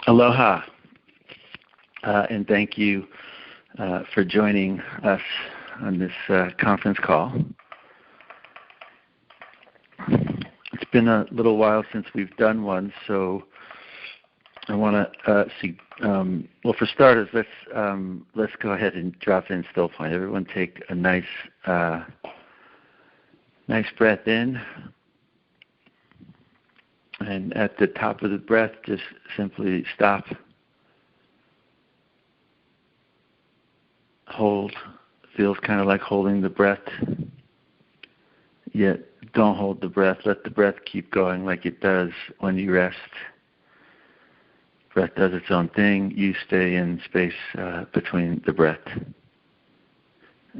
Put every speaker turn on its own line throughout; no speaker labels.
Aloha, and thank you for joining us on this conference call. It's been a little while since we've done one, so I want to see. Well, for starters, let's go ahead and drop in still point. Everyone, take a nice breath in, and at the top of the breath, just simply stop. Hold. Feels kind of like holding the breath, yet don't hold the breath. Let the breath keep going like it does when you rest. Breath does its own thing. You stay in space between the breath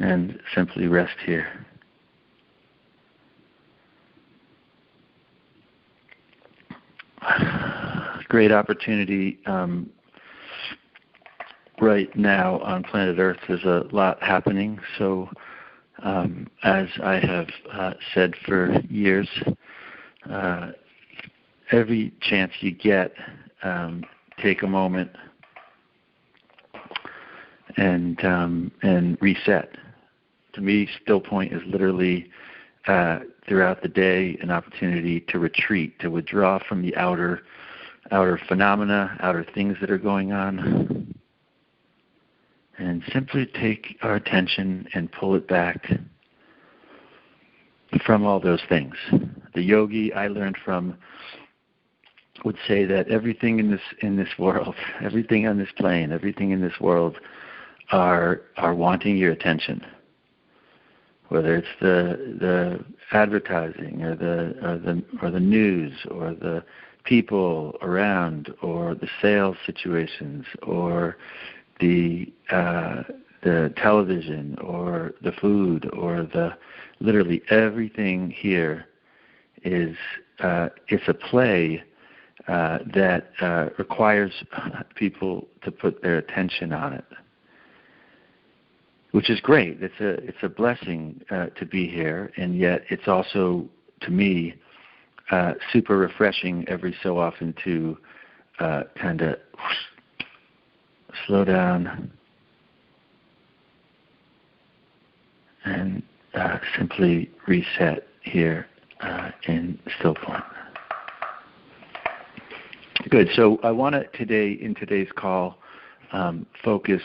and simply rest here. Great opportunity right now on planet Earth. There's a lot happening. So as I have said for years, every chance you get, take a moment and reset. To me, still point is literally throughout the day an opportunity to retreat, to withdraw from the outer phenomena, outer things that are going on, and simply take our attention and pull it back from all those things. The yogi I learned from would say that everything in this world, everything on this plane, everything in this world are wanting your attention. Whether it's the advertising or the news or the people around or the sales situations or the television or the food or literally everything here is it's a play that requires people to put their attention on it, which is great. It's a blessing to be here, and yet it's also, to me, super refreshing every so often to kind of slow down and simply reset here in still point. Good. So I want to in today's call focus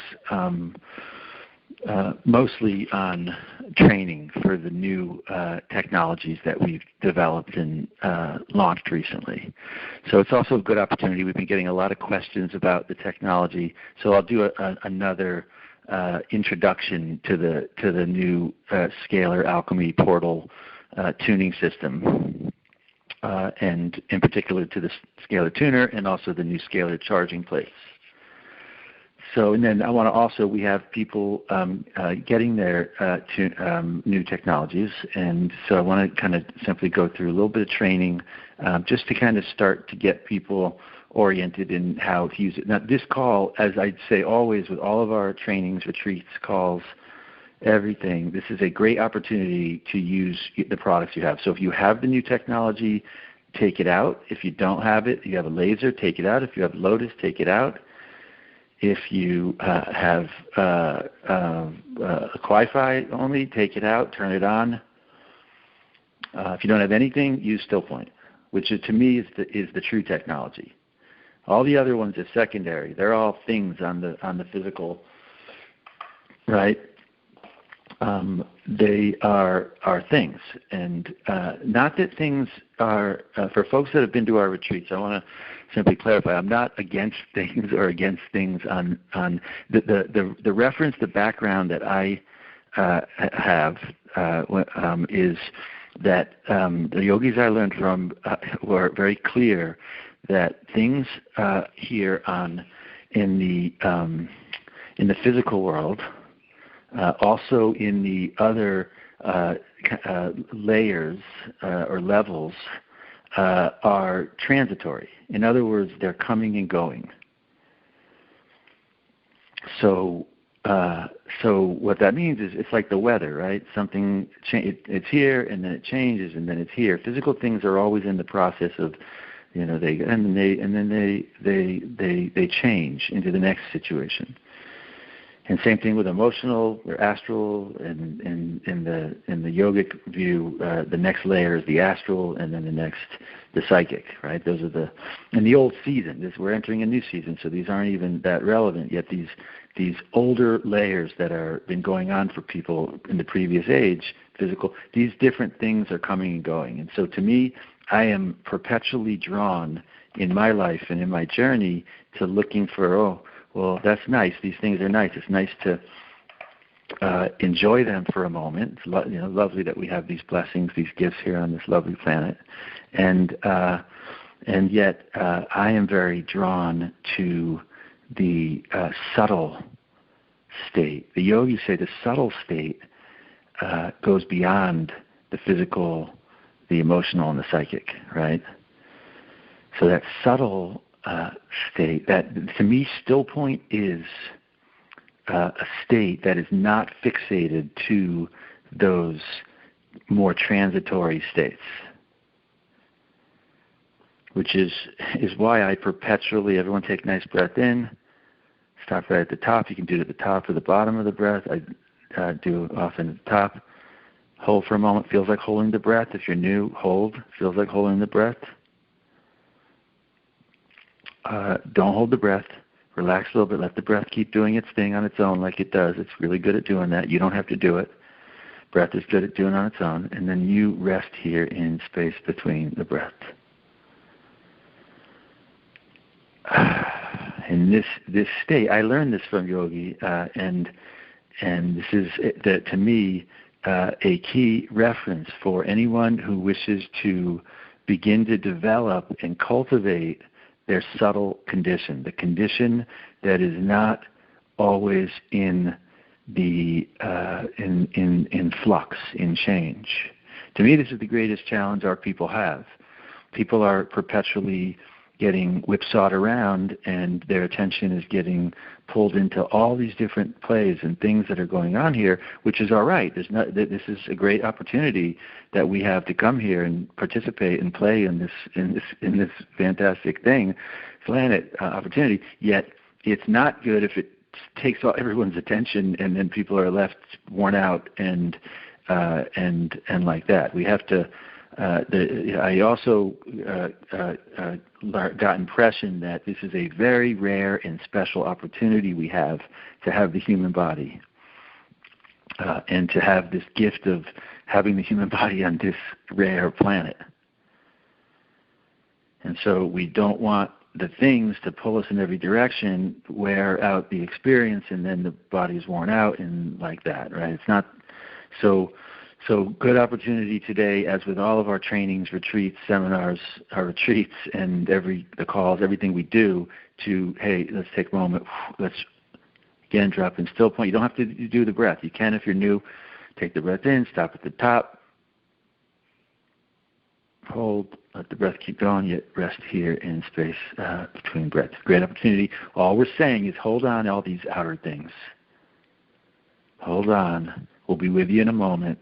mostly on training for the new technologies that we've developed and launched recently. So it's also a good opportunity. We've been getting a lot of questions about the technology. So I'll do another introduction to the new Scalar Alchemy Portal tuning system, and in particular to the Scalar tuner and also the new Scalar charging plates. So, and then I want to also, we have people getting their new technologies, and so I want to kind of simply go through a little bit of training just to kind of start to get people oriented in how to use it. Now, this call, as I'd say always with all of our trainings, retreats, calls, everything, this is a great opportunity to use the products you have. So if you have the new technology, take it out. If you don't have it, you have a laser, take it out. If you have Lotus, take it out. If you have Wi-Fi only, take it out, turn it on. If you don't have anything, use still point, which to me is the true technology. All the other ones are secondary. They're all things on the physical, right? They are things, and not that things are for folks that have been to our retreats. I want to simply clarify: I'm not against things or against things on the reference. The background that I have is that the yogis I learned from were very clear that things here in the physical world. Also in the other layers or levels are transitory. In other words, they're coming and going. So what that means is it's like the weather, right? Something it's here and then it changes and then it's here. Physical things are always in the process of You know, they change into the next situation. And same thing with emotional or astral, and in the yogic view, the next layer is the astral, and then the psychic, right? Those are in the old season. We're entering a new season, so these aren't even that relevant yet. These older layers that are been going on for people in the previous age, physical, these different things are coming and going. And so to me, I am perpetually drawn in my life and in my journey to looking for, well, that's nice. These things are nice. It's nice to enjoy them for a moment. It's lovely that we have these blessings, these gifts here on this lovely planet, and yet I am very drawn to the subtle state. The yogis say the subtle state goes beyond the physical, the emotional, and the psychic, right? So that subtle state, that to me, still point is a state that is not fixated to those more transitory states, which is why I perpetually, everyone take a nice breath in, stop right at the top. You can do it at the top or the bottom of the breath. I do often at the top. Hold for a moment. Feels like holding the breath. If you're new, hold. Feels like holding the breath. Don't hold the breath. Relax a little bit. Let the breath keep doing its thing on its own like it does. It's really good at doing that. You don't have to do it. Breath is good at doing it on its own. And then you rest here in space between the breath. In this state, I learned this from Yogi, and this is, to me, a key reference for anyone who wishes to begin to develop and cultivate their subtle condition, the condition that is not always in the in flux, in change. To me, this is the greatest challenge our people have. People are perpetually getting whipsawed around, and their attention is getting pulled into all these different plays and things that are going on here, which is all right. This is a great opportunity that we have to come here and participate and play in this fantastic thing, planet opportunity. Yet it's not good if it takes everyone's attention and then people are left worn out and like that. We have to. I also got impression that this is a very rare and special opportunity we have to have the human body and to have this gift of having the human body on this rare planet. And so we don't want the things to pull us in every direction, wear out the experience, and then the body's worn out and like that, right? It's not so good opportunity today, as with all of our trainings, retreats, seminars, our retreats, and the calls, everything we do, to, hey, let's take a moment, let's again drop in still point. You don't have to do the breath. You can if you're new. Take the breath in, stop at the top, hold, let the breath keep going, yet rest here in space between breaths. Great opportunity. All we're saying is hold on to all these outer things. Hold on. We'll be with you in a moment.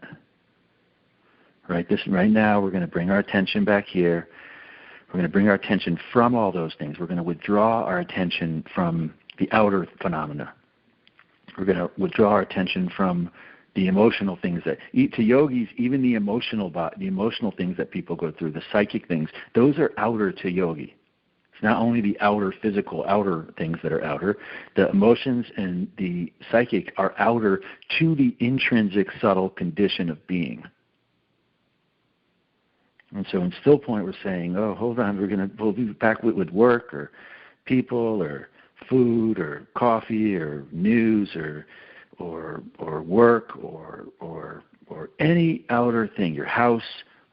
Right now, we're going to bring our attention back here. We're going to bring our attention from all those things. We're going to withdraw our attention from the outer phenomena. We're going to withdraw our attention from the emotional things that, to yogis, even the emotional things that people go through, the psychic things, those are outer to yogi. It's not only the outer physical, outer things that are outer. The emotions and the psychic are outer to the intrinsic subtle condition of being. And so in still point, we're saying, oh, hold on, we'll be back with work or people or food or coffee or news or work or any outer thing, your house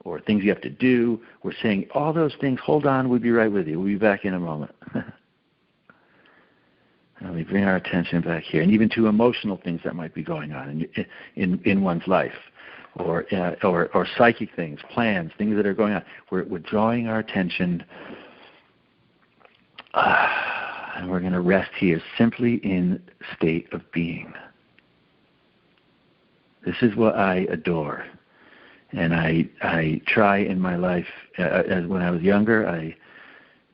or things you have to do. We're saying all those things, hold on, we'll be right with you. We'll be back in a moment. And we bring our attention back here, and even to emotional things that might be going on in one's life. Or psychic things, plans, things that are going on. We're drawing our attention, and we're going to rest here simply in state of being. This is what I adore, and I try in my life. As when I was younger,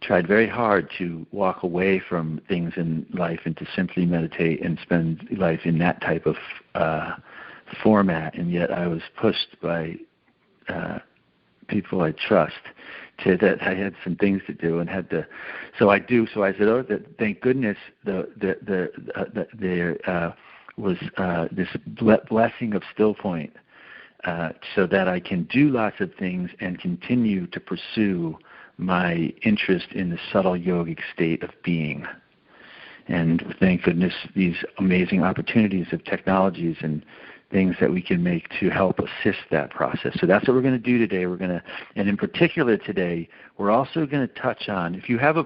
tried very hard to walk away from things in life and to simply meditate and spend life in that type of format, and yet I was pushed by people I trust to that I had some things to do and had to. So I do. So I said, "Oh, thank goodness there was this blessing of still point, so that I can do lots of things and continue to pursue my interest in the subtle yogic state of being." And thank goodness these amazing opportunities of technologies and things that we can make to help assist that process. So that's what we're going to do today. And in particular today, we're also going to touch on, if you have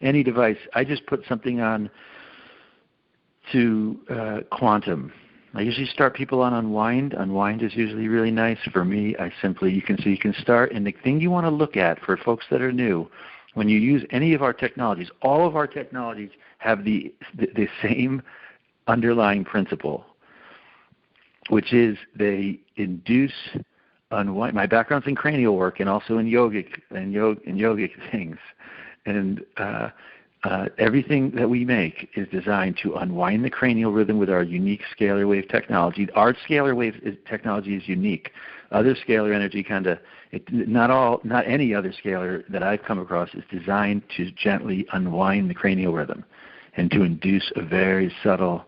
any device, I just put something on to quantum. I usually start people on unwind. Unwind is usually really nice. For me, you can start. And the thing you want to look at for folks that are new, when you use any of our technologies, all of our technologies have the same underlying principle, which is they induce unwind. My background's in cranial work and also in yogic things, and everything that we make is designed to unwind the cranial rhythm with our unique scalar wave technology. Our scalar wave technology is unique. Other scalar energy not any other scalar that I've come across is designed to gently unwind the cranial rhythm and to induce a very subtle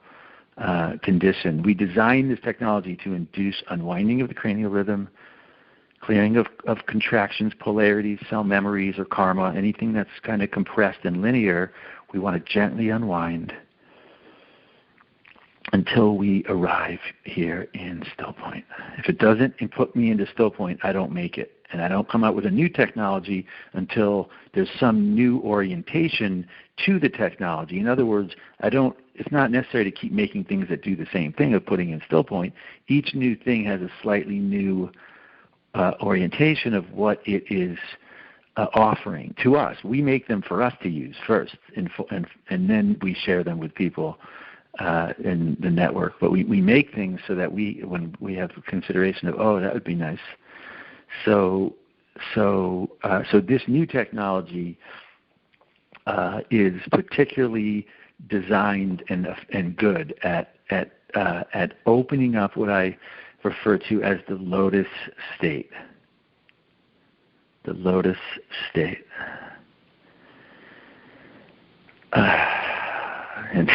condition. We designed this technology to induce unwinding of the cranial rhythm, clearing of contractions, polarities, cell memories, or karma, anything that's kind of compressed and linear. We want to gently unwind until we arrive here in still point. If it doesn't put me into still point, I don't make it. And I don't come out with a new technology until there's some new orientation to the technology. In other words, it's not necessary to keep making things that do the same thing of putting in still point. Each new thing has a slightly new orientation of what it is offering to us. We make them for us to use first, and then we share them with people in the network. But we make things so that when we have consideration of, oh, that would be nice. So this new technology is particularly designed and good at opening up what I refer to as the lotus state. The lotus state. And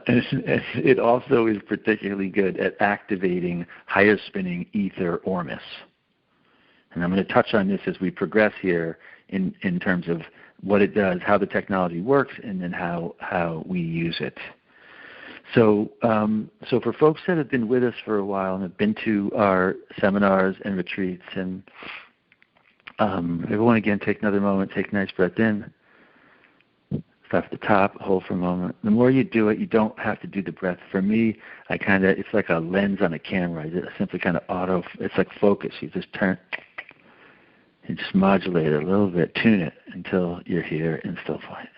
it also is particularly good at activating higher spinning ether ormus. And I'm going to touch on this as we progress here in terms of what it does, how the technology works, and then how we use it. So for folks that have been with us for a while and have been to our seminars and retreats, and everyone again, take another moment, take a nice breath in. Stop at the top, hold for a moment. The more you do it, you don't have to do the breath. For me, it's like a lens on a camera. I simply kind of it's like focus. You just turn, you just modulate it a little bit, tune it until you're here in still point.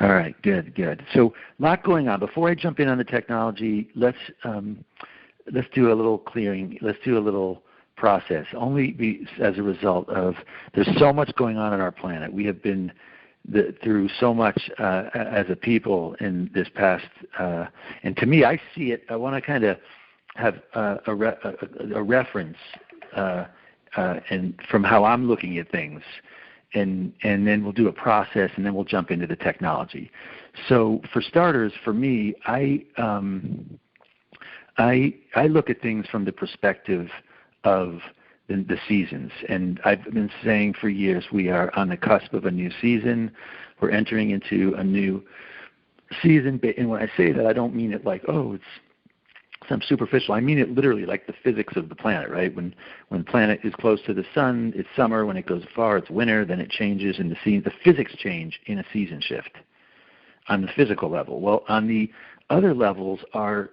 All right, good. So a lot going on. Before I jump in on the technology, let's do a little clearing. Let's do a little process. Only as a result of there's so much going on our planet. We have been through so much as a people in this past, and to me, I see it. I want to kind of have a reference and from how I'm looking at things, and then we'll do a process, and then we'll jump into the technology. So, for starters, for me, I look at things from the perspective of the seasons. And I've been saying for years we are on the cusp of a new season. We're entering into a new season. And when I say that, I don't mean it like, oh, it's some superficial. I mean it literally like the physics of the planet, right? When the planet is close to the sun, it's summer. When it goes far, it's winter. Then it changes, and the physics change in a season shift on the physical level. Well, on the other levels, our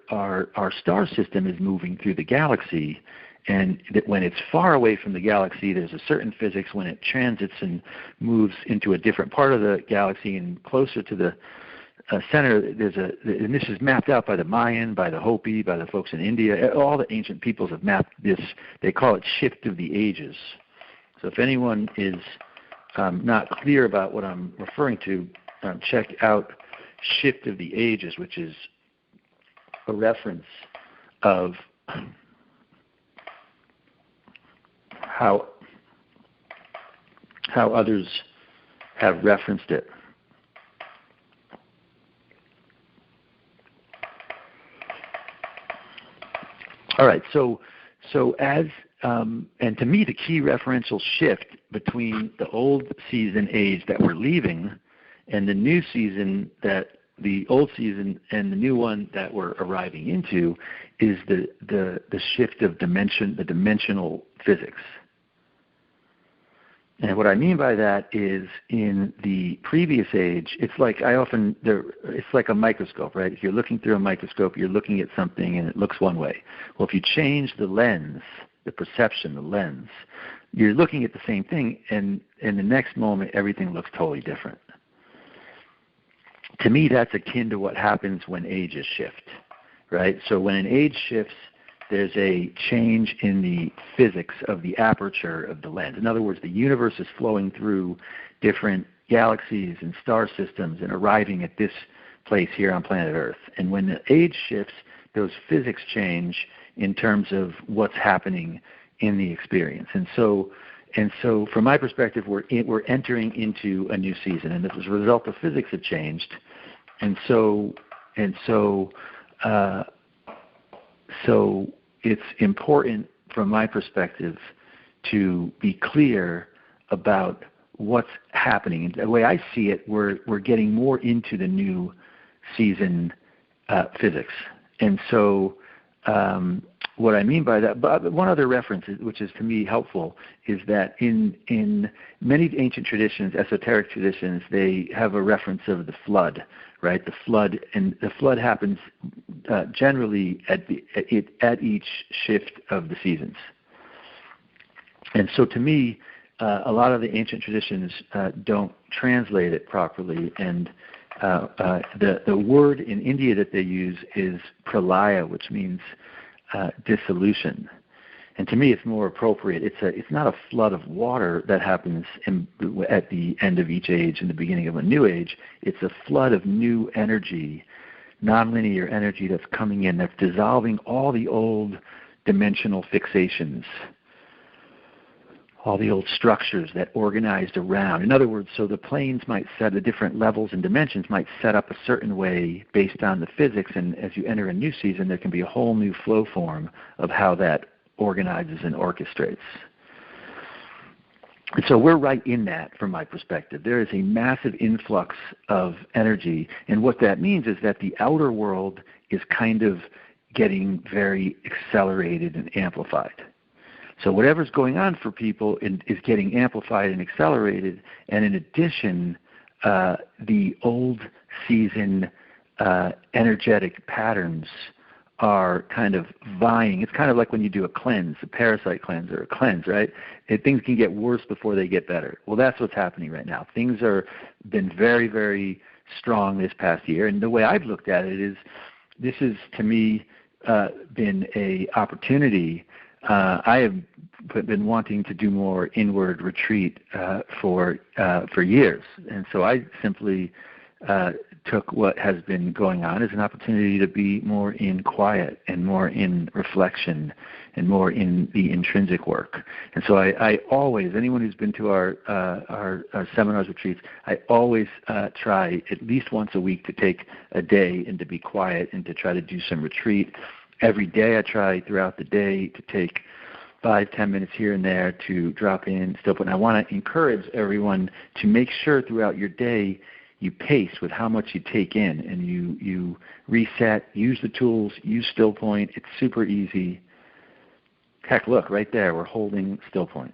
star system is moving through the galaxy. And when it's far away from the galaxy, there's a certain physics. When it transits and moves into a different part of the galaxy and closer to the center, and this is mapped out by the Mayan, by the Hopi, by the folks in India. All the ancient peoples have mapped this. They call it shift of the ages. So if anyone is not clear about what I'm referring to, check out Shift of the Ages, which is a reference of how others have referenced it. All right, so as and to me, the key referential shift between the old season age that we're leaving and the new season, that the old season and the new one that we're arriving into, is the shift of the dimensional physics. And what I mean by that is, in the previous age, it's like a microscope, right? If you're looking through a microscope, you're looking at something and it looks one way. Well, if you change the lens, the perception, the lens, you're looking at the same thing, and in the next moment, everything looks totally different. To me, that's akin to what happens when ages shift, right? So when an age shifts, there's a change in the physics of the aperture of the lens. In other words, the universe is flowing through different galaxies and star systems and arriving at this place here on planet Earth. And when the age shifts, those physics change in terms of what's happening in the experience. And so from my perspective, we're entering into a new season, and as a result, the physics have changed. So it's important, from my perspective, to be clear about what's happening. And the way I see it, we're getting more into the new season physics. And so what I mean by that, but one other reference, which is to me helpful, is that in many ancient traditions, esoteric traditions, they have a reference of the flood, right? The flood, and the flood happens generally at each shift of the seasons. And so to me, a lot of the ancient traditions don't translate it properly, and the word in India that they use is pralaya, which means dissolution. And to me, it's more appropriate. It's not a flood of water that happens at the end of each age and the beginning of a new age. It's a flood of new energy, nonlinear energy that's coming in, that's dissolving all the old dimensional fixations, all the old structures that organized around. In other words, so the planes might set, the different levels and dimensions might set up a certain way based on the physics, and as you enter a new season, there can be a whole new flow form of how that organizes and orchestrates. And so we're right in that, from my perspective. There is a massive influx of energy, and what that means is that the outer world is kind of getting very accelerated and amplified. So whatever's going on for people is getting amplified and accelerated, and in addition, the old season energetic patterns are kind of vying. It's kind of like when you do a cleanse, a parasite cleanse or a cleanse, right? Things can get worse before they get better. Well, that's what's happening right now. Things are been very, very strong this past year, and the way I've looked at it is, this has, to me, been a opportunity. I have been wanting to do more inward retreat for years, and so I simply took what has been going on as an opportunity to be more in quiet and more in reflection and more in the intrinsic work. And so I always, anyone who's been to our seminars, retreats, I always try at least once a week to take a day and to be quiet and to try to do some retreat. Every day I try throughout the day to take 5-10 minutes here and there to drop in still point. And I want to encourage everyone to make sure throughout your day you pace with how much you take in, and you reset, use the tools, use still point. It's super easy. Heck, look, right there, we're holding still point.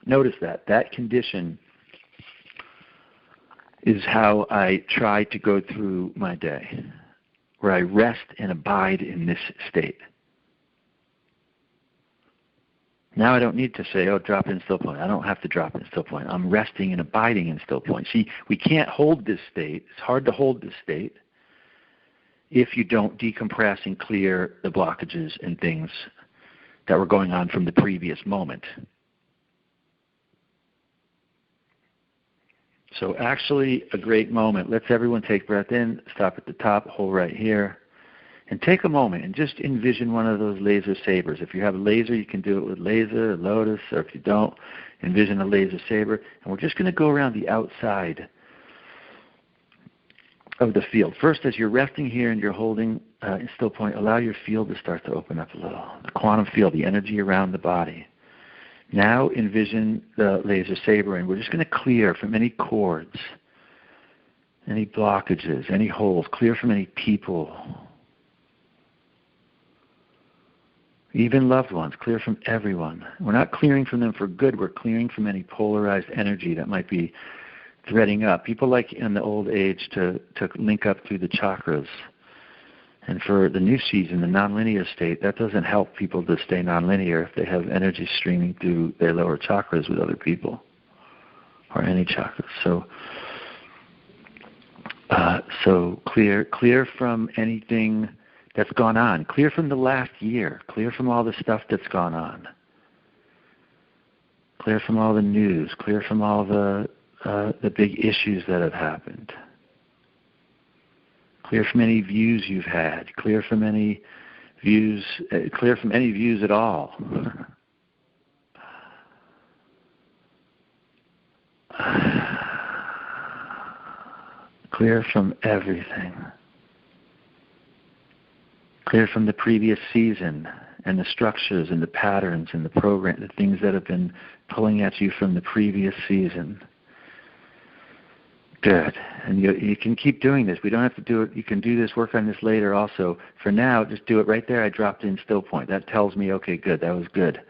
Notice that condition is how I try to go through my day, where I rest and abide in this state. Now I don't need to say, oh, drop in still point. I don't have to drop in still point. I'm resting and abiding in still point. See, we can't hold this state. It's hard to hold this state if you don't decompress and clear the blockages and things that were going on from the previous moment. So actually a great moment. Let's everyone take breath in, stop at the top, hold right here, and take a moment and just envision one of those laser sabers. If you have a laser, you can do it with laser, or lotus, or if you don't, envision a laser saber. And we're just going to go around the outside of the field. First, as you're resting here and you're holding in still point, allow your field to start to open up a little. The quantum field, the energy around the body. Now envision the laser saber, and we're just going to clear from any cords, any blockages, any holes, clear from any people, even loved ones, clear from everyone. We're not clearing from them for good, we're clearing from any polarized energy that might be threading up. People like in the old age to link up through the chakras. And for the new season, the nonlinear state, that doesn't help people to stay nonlinear if they have energy streaming through their lower chakras with other people or any chakras. So clear from anything that's gone on. Clear from the last year. Clear from all the stuff that's gone on. Clear from all the news. Clear from all the big issues that have happened. Clear from any views you've had. Clear from any views. Clear from any views at all. Clear from everything. Clear from the previous season and the structures and the patterns and the program, the things that have been pulling at you from the previous season. Good. And you can keep doing this. We don't have to do it. You can do this, work on this later also. For now, just do it right there. I dropped in still point. That tells me, okay, good. That was good.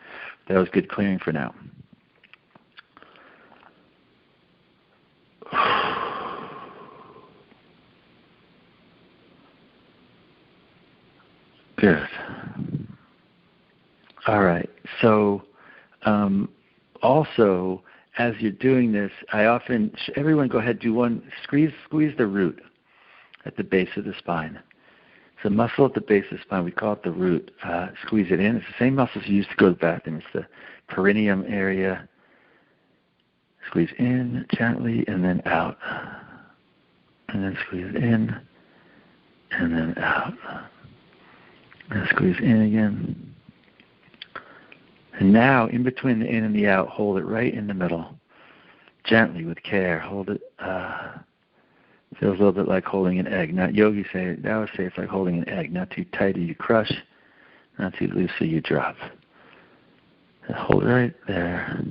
That was good clearing for now. Good. All right. So also, as you're doing this, everyone go ahead, do one, squeeze the root at the base of the spine. It's a muscle at the base of the spine. We call it the root. Squeeze it in. It's the same muscles you use to go to the bathroom. It's the perineum area. Squeeze in gently and then out. And then squeeze in and then out. And squeeze in again. And now, in between the in and the out, hold it right in the middle. Gently, with care. Hold it. Feels a little bit like holding an egg. Not yogis say, Taoists say it's like holding an egg. Not too tight or you crush. Not too loose or you drop. And hold it right there.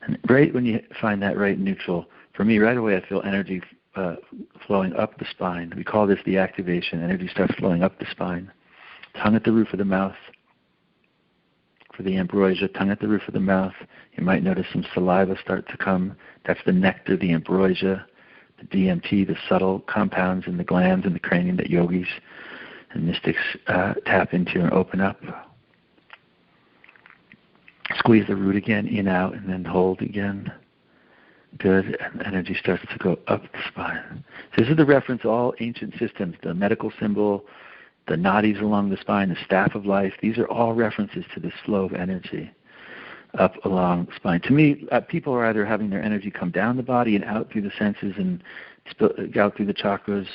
And right when you find that right neutral, for me, right away I feel energy flowing up the spine. We call this the activation. Energy starts flowing up the spine. Tongue at the roof of the mouth. For the ambrosia, tongue at the roof of the mouth. You might notice some saliva start to come. That's the nectar, the ambrosia, the DMT, the subtle compounds in the glands and the cranium that yogis and mystics tap into and open up. Squeeze the root again, in, out, and then hold again. Good. And energy starts to go up the spine. This is the reference to all ancient systems, the medical symbol, the nadis along the spine, the staff of life. These are all references to this flow of energy up along the spine. To me, people are either having their energy come down the body and out through the senses and out through the chakras.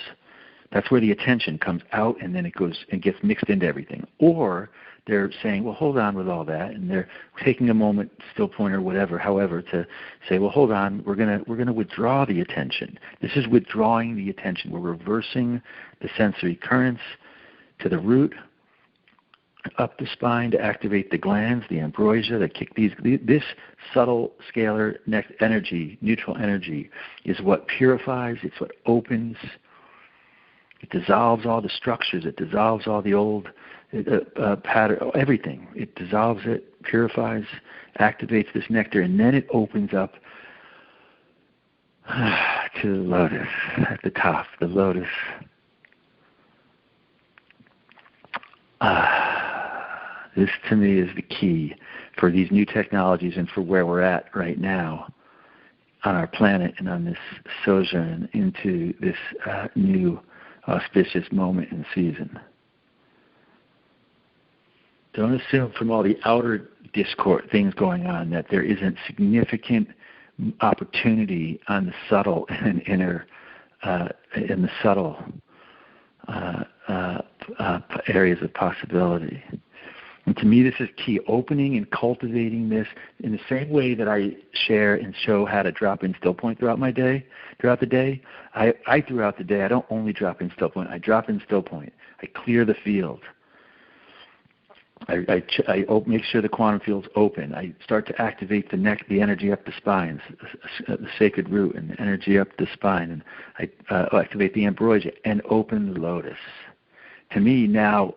That's where the attention comes out and then it goes and gets mixed into everything. Or they're saying, well, hold on with all that, and they're taking a moment, still point or whatever, however, to say, well, hold on, we're gonna withdraw the attention. This is withdrawing the attention. We're reversing the sensory currents to the root, up the spine to activate the glands, the ambrosia, that kick this subtle scalar energy, neutral energy, is what purifies, it's what opens, it dissolves all the structures, it dissolves all the old pattern, everything. It dissolves it, purifies, activates this nectar, and then it opens up to the lotus at the top, the lotus. This to me is the key for these new technologies and for where we're at right now on our planet and on this sojourn into this new auspicious moment and season. Don't assume from all the outer discord things going on that there isn't significant opportunity on the subtle and inner, in the subtle areas of possibility. And to me, this is key. Opening and cultivating this in the same way that I share and show how to drop in still point throughout the day. Throughout the day, I don't only drop in still point. I drop in still point. I clear the field. I make sure the quantum field's open. I start to activate the neck, the energy up the spine, the sacred root, and the energy up the spine. And I activate the ambrosia and open the lotus. To me now,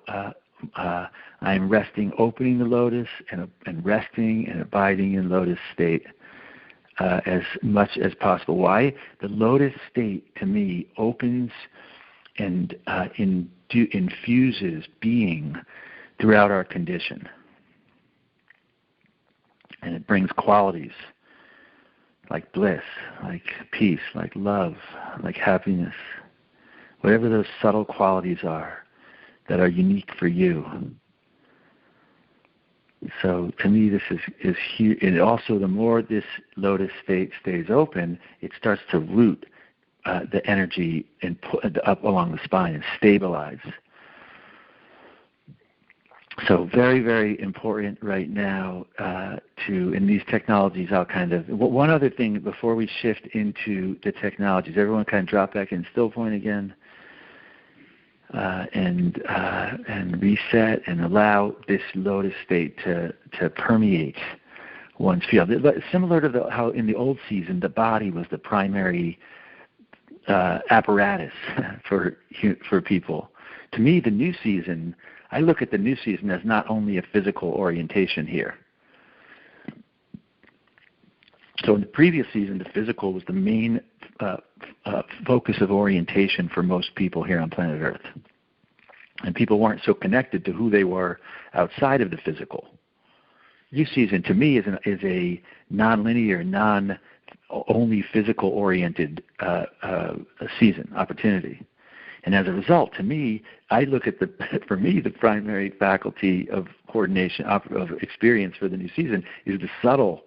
I'm resting, opening the lotus, and resting and abiding in lotus state as much as possible. Why? The lotus state, to me, opens and infuses being throughout our condition. And it brings qualities like bliss, like peace, like love, like happiness, whatever those subtle qualities are that are unique for you. So to me, this is huge. And also, the more this lotus state stays open, it starts to root the energy and up along the spine and stabilize. So very, very important right now in these technologies. One other thing before we shift into the technologies, everyone kind of drop back in still point again. And reset and allow this lotus state to permeate one's field. Similar to how in the old season the body was the primary apparatus for people. To me, the new season, I look at the new season as not only a physical orientation here. So in the previous season, the physical was the main focus of orientation for most people here on planet Earth. And people weren't so connected to who they were outside of the physical. New season, to me, is a nonlinear, only physical-oriented season, opportunity. And as a result, to me, I look at for me, the primary faculty of coordination, of experience for the new season is the subtle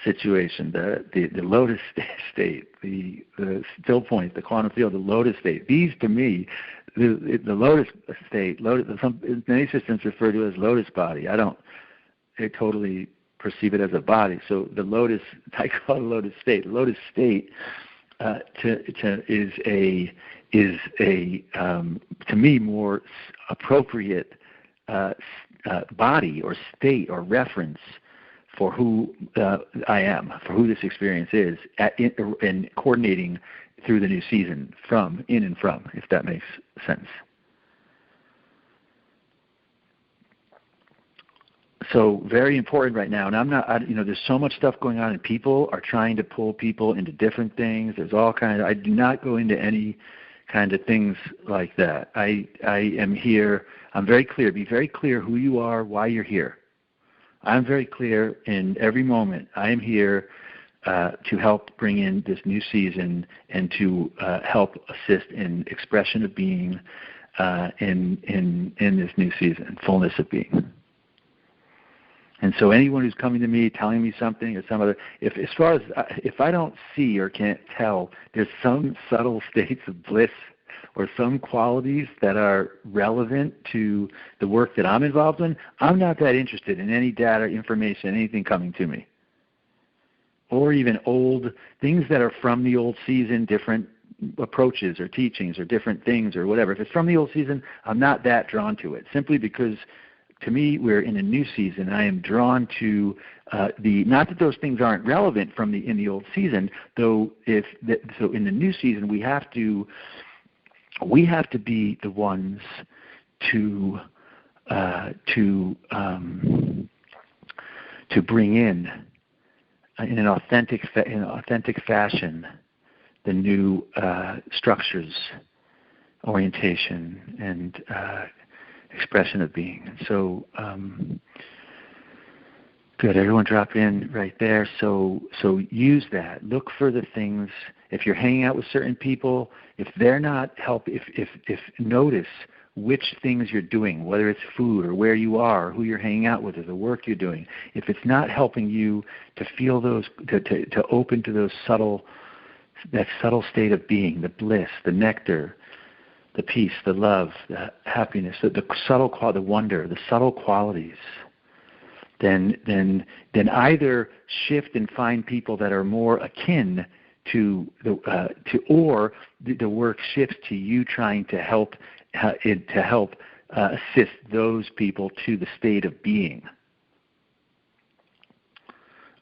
situation, the lotus state, the still point, the quantum field, the lotus state. These, to me, the lotus state, many systems refer to it as lotus body. I totally perceive it as a body. So the lotus, I call it lotus state. Lotus state is to me more appropriate body or state or reference for who I am, for who this experience is, in coordinating through the new season, in and from, if that makes sense. So very important right now, and there's so much stuff going on, and people are trying to pull people into different things. There's all kinds. I do not go into any kind of things like that. I am here. I'm very clear. Be very clear who you are, why you're here. I'm very clear in every moment. I am here to help bring in this new season and to help assist in expression of being in this new season, fullness of being. And so anyone who's coming to me, telling me something or some other, if I don't see or can't tell, there's some subtle states of bliss or some qualities that are relevant to the work that I'm involved in, I'm not that interested in any data, information, anything coming to me. Or even old things that are from the old season, different approaches or teachings or different things or whatever. If it's from the old season, I'm not that drawn to it, simply because to me, we're in a new season. I am drawn to not that those things aren't relevant in the old season, though. So in the new season, we have to be the ones to bring in an authentic fashion the new structures, orientation, and expression of being. And so, good. Everyone drop in right there. So use that. Look for the things. If you're hanging out with certain people, if they're not if notice which things you're doing, whether it's food or where you are, or who you're hanging out with, or the work you're doing, if it's not helping you to feel those, to open to those that subtle state of being, the bliss, the nectar, the peace, the love, the happiness, the subtle quality, the wonder, the subtle qualities, then either shift and find people that are more akin to or the work shifts to you trying to help assist those people to the state of being.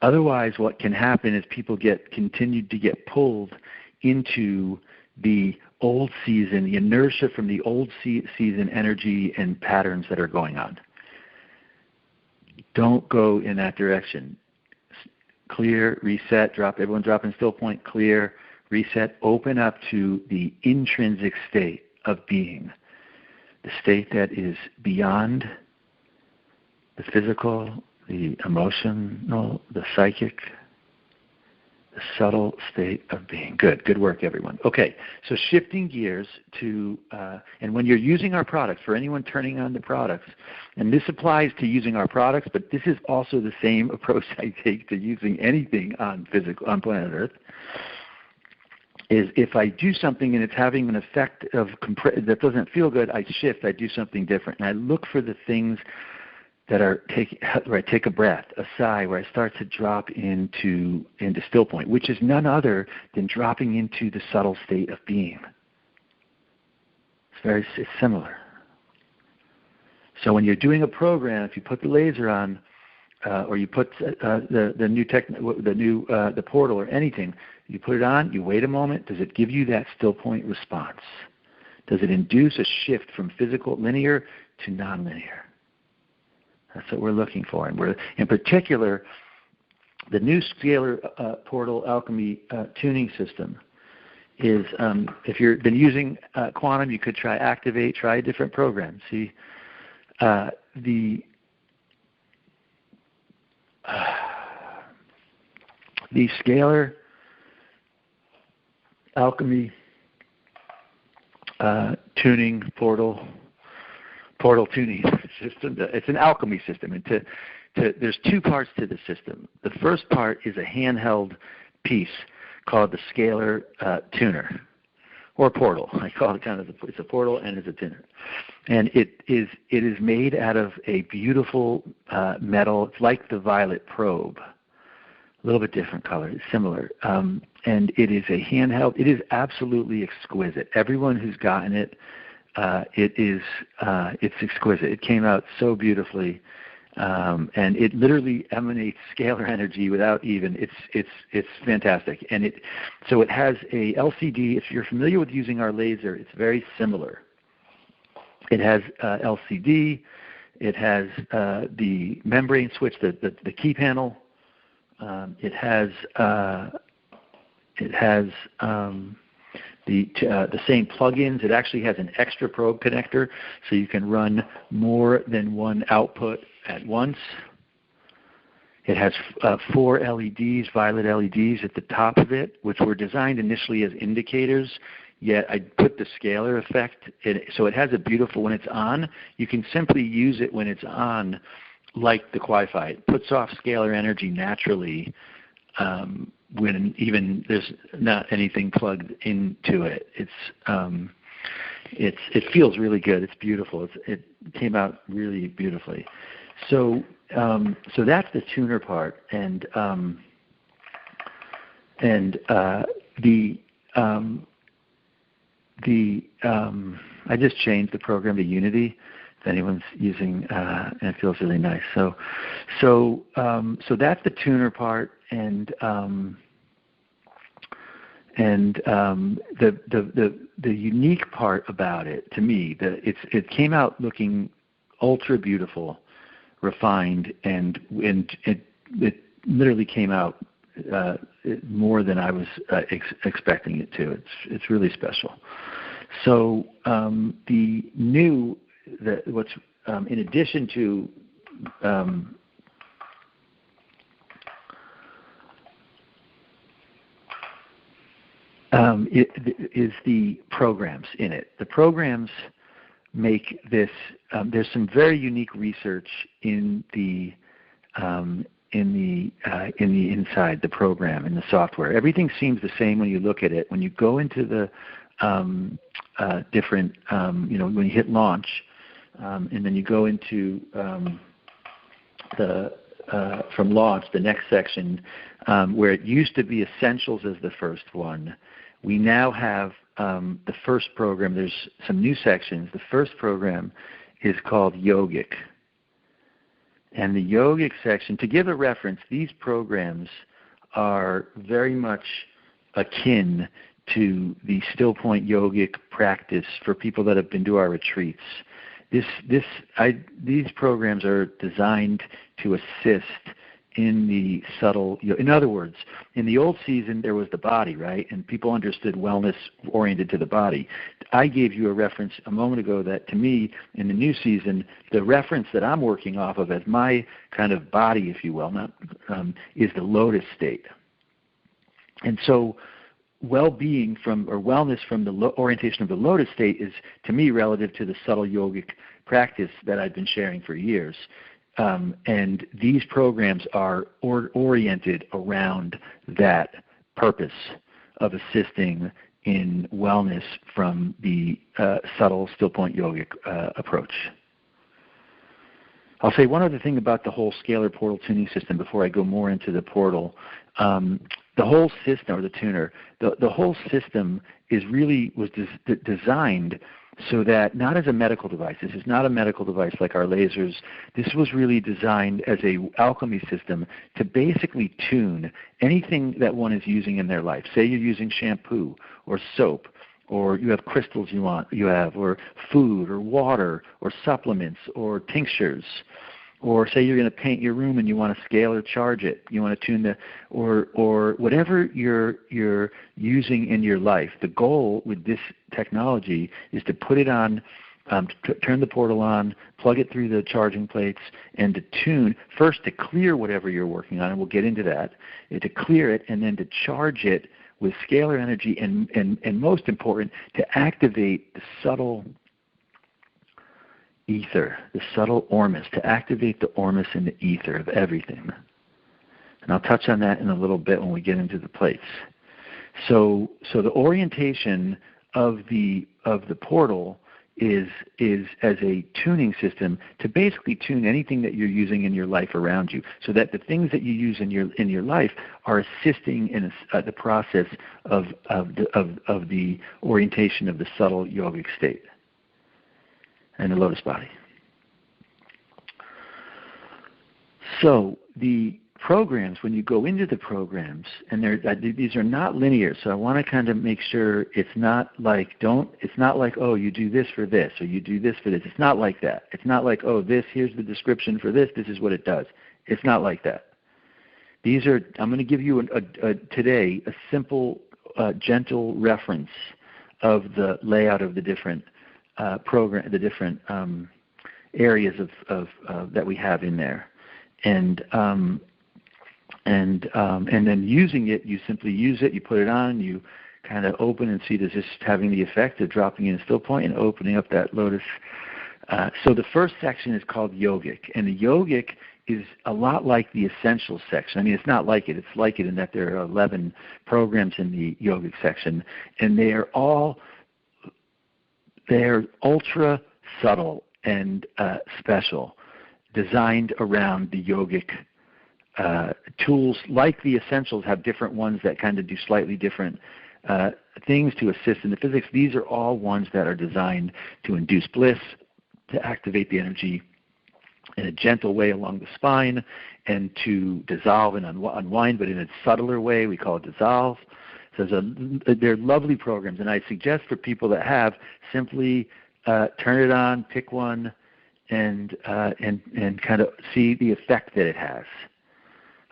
Otherwise, what can happen is people continue to get pulled into the old season, the inertia from the old season energy and patterns that are going on. Don't go in that direction. Clear, reset, everyone drop in still point, clear, reset, open up to the intrinsic state of being, the state that is beyond the physical, the emotional, the psychic, the subtle state of being. Good work, everyone. Okay, so shifting gears to, and when you're using our products, for anyone turning on the products, and this applies to using our products, but this is also the same approach I take to using anything on planet Earth, is if I do something and it's having an effect that doesn't feel good, I shift, I do something different. And I look for the things that are where I take a breath, a sigh, where I start to drop into still point, which is none other than dropping into the subtle state of being. It's similar. So when you're doing a program, if you put the laser on, or you put the portal or anything, you put it on, you wait a moment. Does it give you that still point response? Does it induce a shift from physical linear to nonlinear? That's what we're looking for. And we're, in particular, the new Scalar portal alchemy tuning system is, if you've been using quantum, you could try Activate, try a different program. See, the Scalar alchemy tuning portal tuning system. It's an alchemy system, and there's two parts to the system. The first part is a handheld piece called the Scalar tuner, or portal. I call it kind of it's a portal and it's a tuner, and it is made out of a beautiful metal. It's like the violet probe, a little bit different color, it's similar, and it is a handheld. It is absolutely exquisite. Everyone who's gotten it. It's exquisite. It came out so beautifully, and it literally emanates scalar energy without even. It's fantastic, and it has a LCD. If you're familiar with using our laser, it's very similar. It has LCD. It has the membrane switch, the key panel. It has the same plugins. It actually has an extra probe connector, so you can run more than one output at once. It has 4 LEDs, violet LEDs at the top of it, which were designed initially as indicators, yet I put the scalar effect in it. So it has a beautiful, when it's on, you can simply use it when it's on, like the Wi-Fi. It puts off scalar energy naturally, when even there's not anything plugged into it. It feels really good. It's beautiful. It came out really beautifully. So that's the tuner part, and I just changed the program to Unity. If anyone's using, and it feels really nice. So that's the tuner part, and the unique part about it, to me, it came out looking ultra beautiful, refined, and it literally came out more than I was expecting it to. It's really special. So what's in addition to it is the programs in it. The programs make this. There's some very unique research in the inside the program, in the software. Everything seems the same when you look at it. When you go into the different, when you hit launch, and then you go into from launch, the next section, where it used to be Essentials as the first one, we now have the first program. There's some new sections. The first program is called Yogic. And the Yogic section, to give a reference, these programs are very much akin to the Still Point Yogic practice for people that have been to our retreats. These programs are designed to assist in the subtle. In other words, in the old season there was the body, right, and people understood wellness oriented to the body. I gave you a reference a moment ago that, to me, in the new season, the reference that I'm working off of as my kind of body, if you will, is the lotus state. And so well-being or wellness from the orientation of the lotus state is, to me, relative to the subtle yogic practice that I've been sharing for years. And these programs are oriented around that purpose of assisting in wellness from the subtle Still Point Yogic approach. I'll say one other thing about the whole Scalar portal tuning system before I go more into the portal. The whole system, or the tuner, the whole system was designed so that, not as a medical device. This is not a medical device like our lasers. This was really designed as a alchemy system to basically tune anything that one is using in their life. Say you're using shampoo or soap, or you have crystals or food or water or supplements or tinctures. Or say you're going to paint your room and you want to scale or charge it. You want to tune or whatever you're using in your life. The goal with this technology is to put it on, to turn the portal on, plug it through the charging plates, and to tune, first to clear whatever you're working on, and we'll get into that, to clear it, and then to charge it with scalar energy, and most important, to activate the subtle ether, the subtle ormus, to activate the ormus and the ether of everything. And I'll touch on that in a little bit when we get into the plates. So the orientation of the portal is as a tuning system to basically tune anything that you're using in your life around you, so that the things that you use in your life are assisting in the process of the orientation of the subtle yogic state and the lotus body. So the programs, when you go into the programs, and these are not linear, so I want to kind of make sure it's not like, oh, you do this for this, or you do this for this. It's not like that. It's not like, oh, here's the description for this is what it does. It's not like that. I'm going to give you today a simple, gentle reference of the layout of the different the different areas of that we have in there, and then using it, you simply use it, you put it on, you kind of open and see, does this having the effect of dropping in a still point and opening up that lotus. So the first section is called Yogic, and the Yogic is a lot like the Essentials section. I mean, it's not like it. It's like it in that there are 11 programs in the Yogic section, and they're ultra subtle and special, designed around the yogic tools. Like the Essentials have different ones that kind of do slightly different things to assist in the physics. These are all ones that are designed to induce bliss, to activate the energy in a gentle way along the spine, and to dissolve and unwind, but in a subtler way. We call it dissolve. So they're lovely programs, and I suggest for people that have, simply turn it on, pick one, and kind of see the effect that it has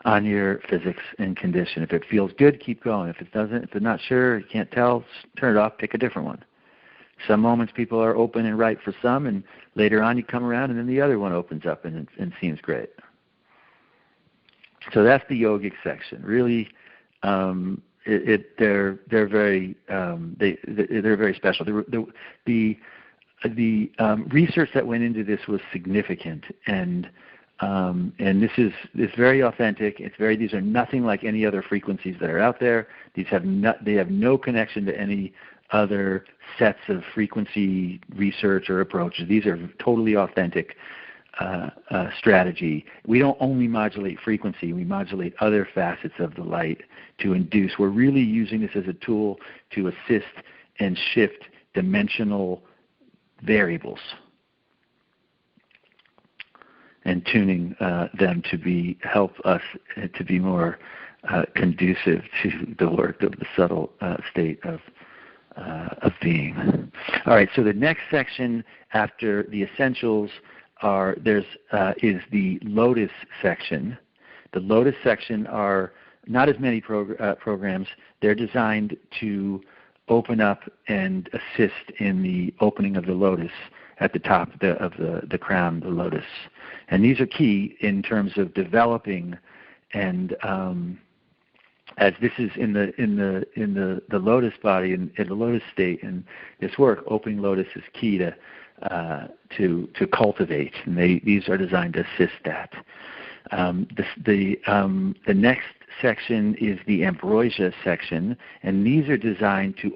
on your physics and condition. If it feels good, keep going. If it doesn't, if you're not sure, you can't tell, turn it off, pick a different one. Some moments people are open and right for some, and later on you come around and then the other one opens up and seems great. So that's the yogic section. Really, they're very special. the research that went into this was significant, and this is very authentic. These are nothing like any other frequencies that are out there. They have no connection to any other sets of frequency research or approaches. These are totally authentic strategy. We don't only modulate frequency, we modulate other facets of the light to induce. We're really using this as a tool to assist and shift dimensional variables and tuning them to help us to be more conducive to the work of the subtle state of being. All right, so the next section after the essentials is the Lotus section. The Lotus section are not as many programs. They're designed to open up and assist in the opening of the lotus at the top of the crown, the lotus. And these are key in terms of developing, and as this is in the lotus body, in the lotus state, and this work, opening lotus is key to cultivate, and these are designed to assist that. The next section is the ambrosia section, and these are designed to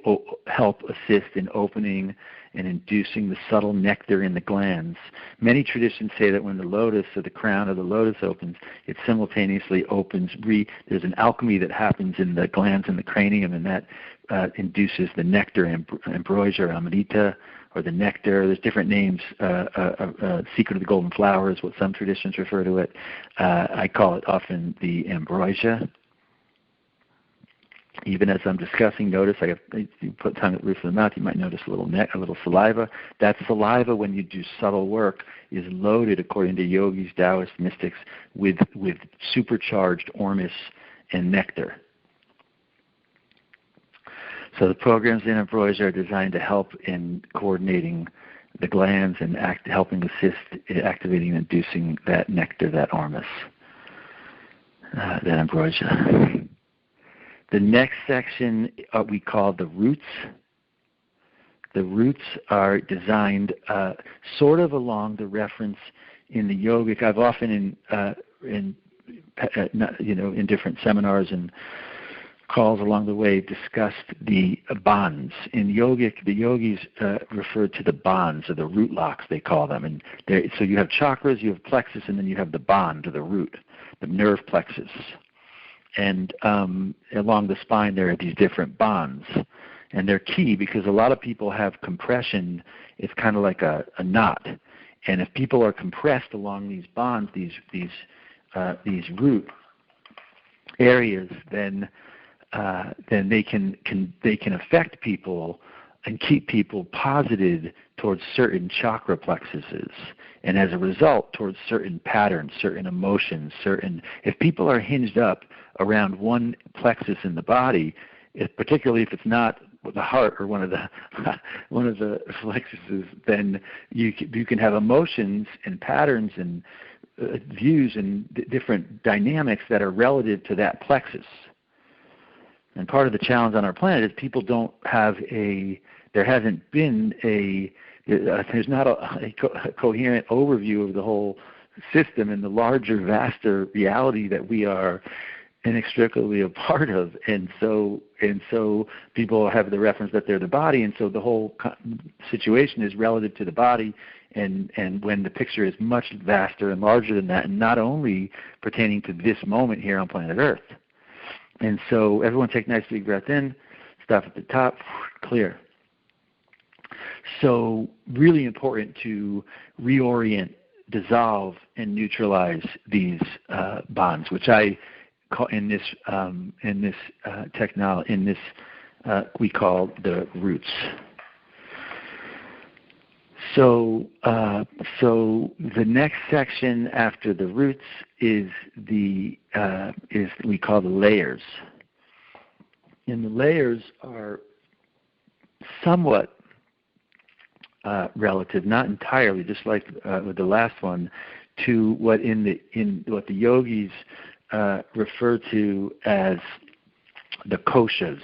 help assist in opening and inducing the subtle nectar in the glands. Many traditions say that when the lotus or the crown of the lotus opens, it simultaneously opens. There's an alchemy that happens in the glands in the cranium, and that induces the nectar, ambrosia, or amrita, or the nectar. There's different names. Secret of the Golden Flower is what some traditions refer to it. I call it often the ambrosia. Even as I'm discussing, notice you put tongue at the roof of the mouth, you might notice a little saliva. That saliva, when you do subtle work, is loaded, according to yogis, Taoist mystics, with supercharged ormus and nectar. So the programs in ambrosia are designed to help in coordinating the glands and helping assist in activating and inducing that nectar, that ormus, that ambrosia. The next section we call the roots. The roots are designed sort of along the reference in the yogic. I've often in different seminars and calls along the way discussed the bonds. In yogic, the yogis refer to the bonds, or the root locks they call them. And so you have chakras, you have plexus, and then you have the bond, or the root, the nerve plexus. And along the spine there are these different bonds. And they're key because a lot of people have compression. It's kind of like a knot. And if people are compressed along these bonds, these root areas, then they can affect people and keep people posited towards certain chakra plexuses, and as a result, towards certain patterns, certain emotions, if people are hinged up around one plexus in the body, particularly if it's not the heart or one of the plexuses, then you can have emotions and patterns and views and different dynamics that are relative to that plexus. And part of the challenge on our planet is people don't have there's not a coherent overview of the whole system and the larger, vaster reality that we are inextricably a part of. And so people have the reference that they're the body, and so the whole situation is relative to the body, and when the picture is much vaster and larger than that, and not only pertaining to this moment here on planet Earth. And so everyone take a nice big breath in, stop at the top, clear. So really important to reorient, dissolve, and neutralize these bonds, which I call we call the roots. So the next section after the roots is we call the layers, and the layers are somewhat relative, not entirely, just like with the last one, to what what the yogis refer to as the koshas.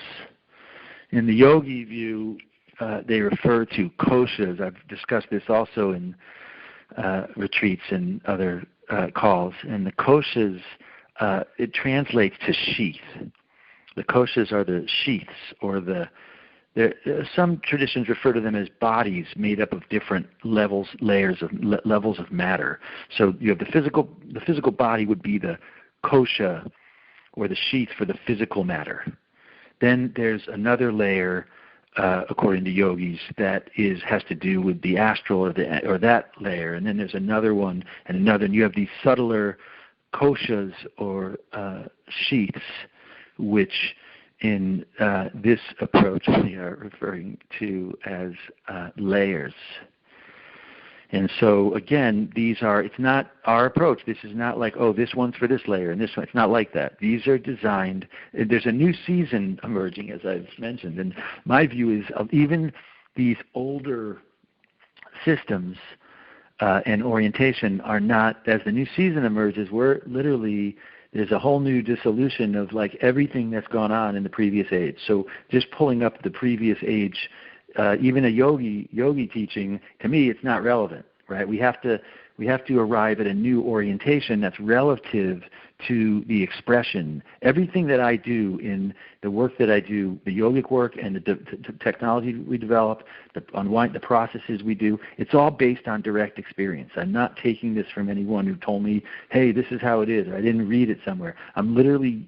In the yogi view, they refer to koshas. I've discussed this also in retreats and other calls. And the koshas, it translates to sheath. The koshas are the sheaths, or some traditions refer to them as bodies made up of different levels of matter. So you have the physical body would be the kosha, or the sheath for the physical matter. Then there's another layer, according to yogis, that has to do with the astral, or that layer. And then there's another one and another. And you have these subtler koshas, or sheaths, which in this approach we are referring to as layers. And so again, it's not our approach. This is not like, oh, this one's for this layer and this one. It's not like that. These are designed, there's a new season emerging, as I've mentioned. And my view is of even these older systems and orientation are not, as the new season emerges, we're literally, there's a whole new dissolution of like everything that's gone on in the previous age. So just pulling up the previous age, even a yogi teaching, to me, it's not relevant, right? We have to arrive at a new orientation that's relative to the expression. Everything that I do in the work that I do, the yogic work and the technology we develop, the processes we do, it's all based on direct experience. I'm not taking this from anyone who told me, hey, this is how it is, or I didn't read it somewhere. I'm literally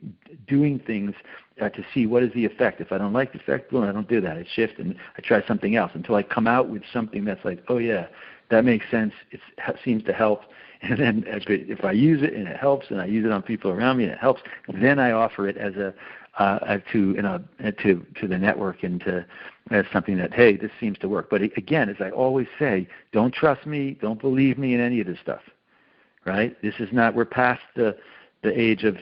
doing things to see what is the effect. If I don't like the effect, well, I don't do that. I shift and I try something else until I come out with something that's like, oh yeah, that makes sense. It seems to help. And then if I use it and it helps, and I use it on people around me and it helps, then I offer it as to the network and as something that, hey, this seems to work. But again, as I always say, don't trust me, don't believe me in any of this stuff, right? This is not. We're past the age of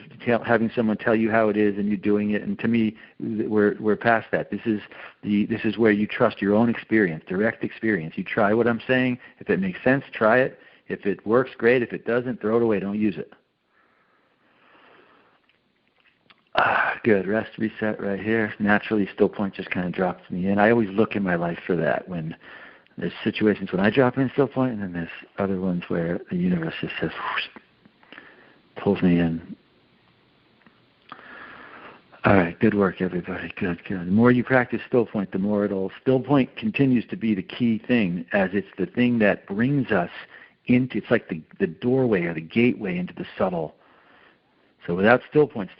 having someone tell you how it is and you doing it. And to me, we're past that. This is where you trust your own experience, direct experience. You try what I'm saying. If it makes sense, try it. If it works, great. If it doesn't, throw it away. Don't use it. Good. Rest, reset right here. Naturally, still point just kind of drops me in. I always look in my life for that, when there's situations when I drop in still point, and then there's other ones where the universe just says, whoosh, pulls me in. All right, good work, everybody. Good. The more you practice still point, the more still point continues to be the key thing, as it's the thing that brings us into, it's like the doorway or the gateway into the subtle. So without still point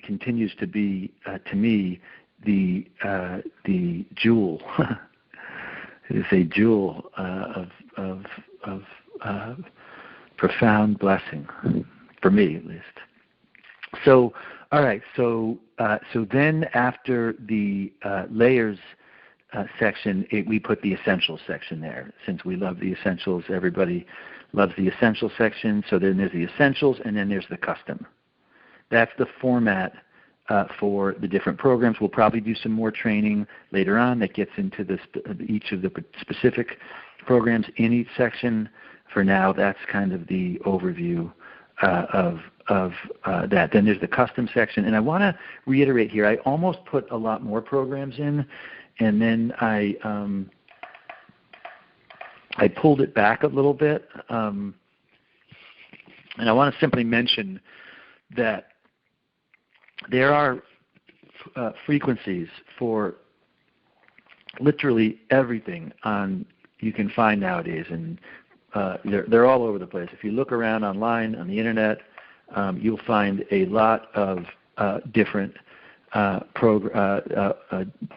continues to be, to me, the jewel. It is a jewel of profound blessing, for me at least. So, all right. So then after the layers section, we put the essentials section there. Since we love the essentials, everybody loves the essential section. So then there's the essentials, and then there's the custom. That's the format for the different programs. We'll probably do some more training later on that gets into each of the specific programs in each section. For now, that's kind of the overview of that. Then there's the custom section. And I want to reiterate here, I almost put a lot more programs in, and then I pulled it back a little bit. And I want to simply mention that there are frequencies for literally everything you can find nowadays, and they're all over the place. If you look around online on the internet, you'll find a lot of different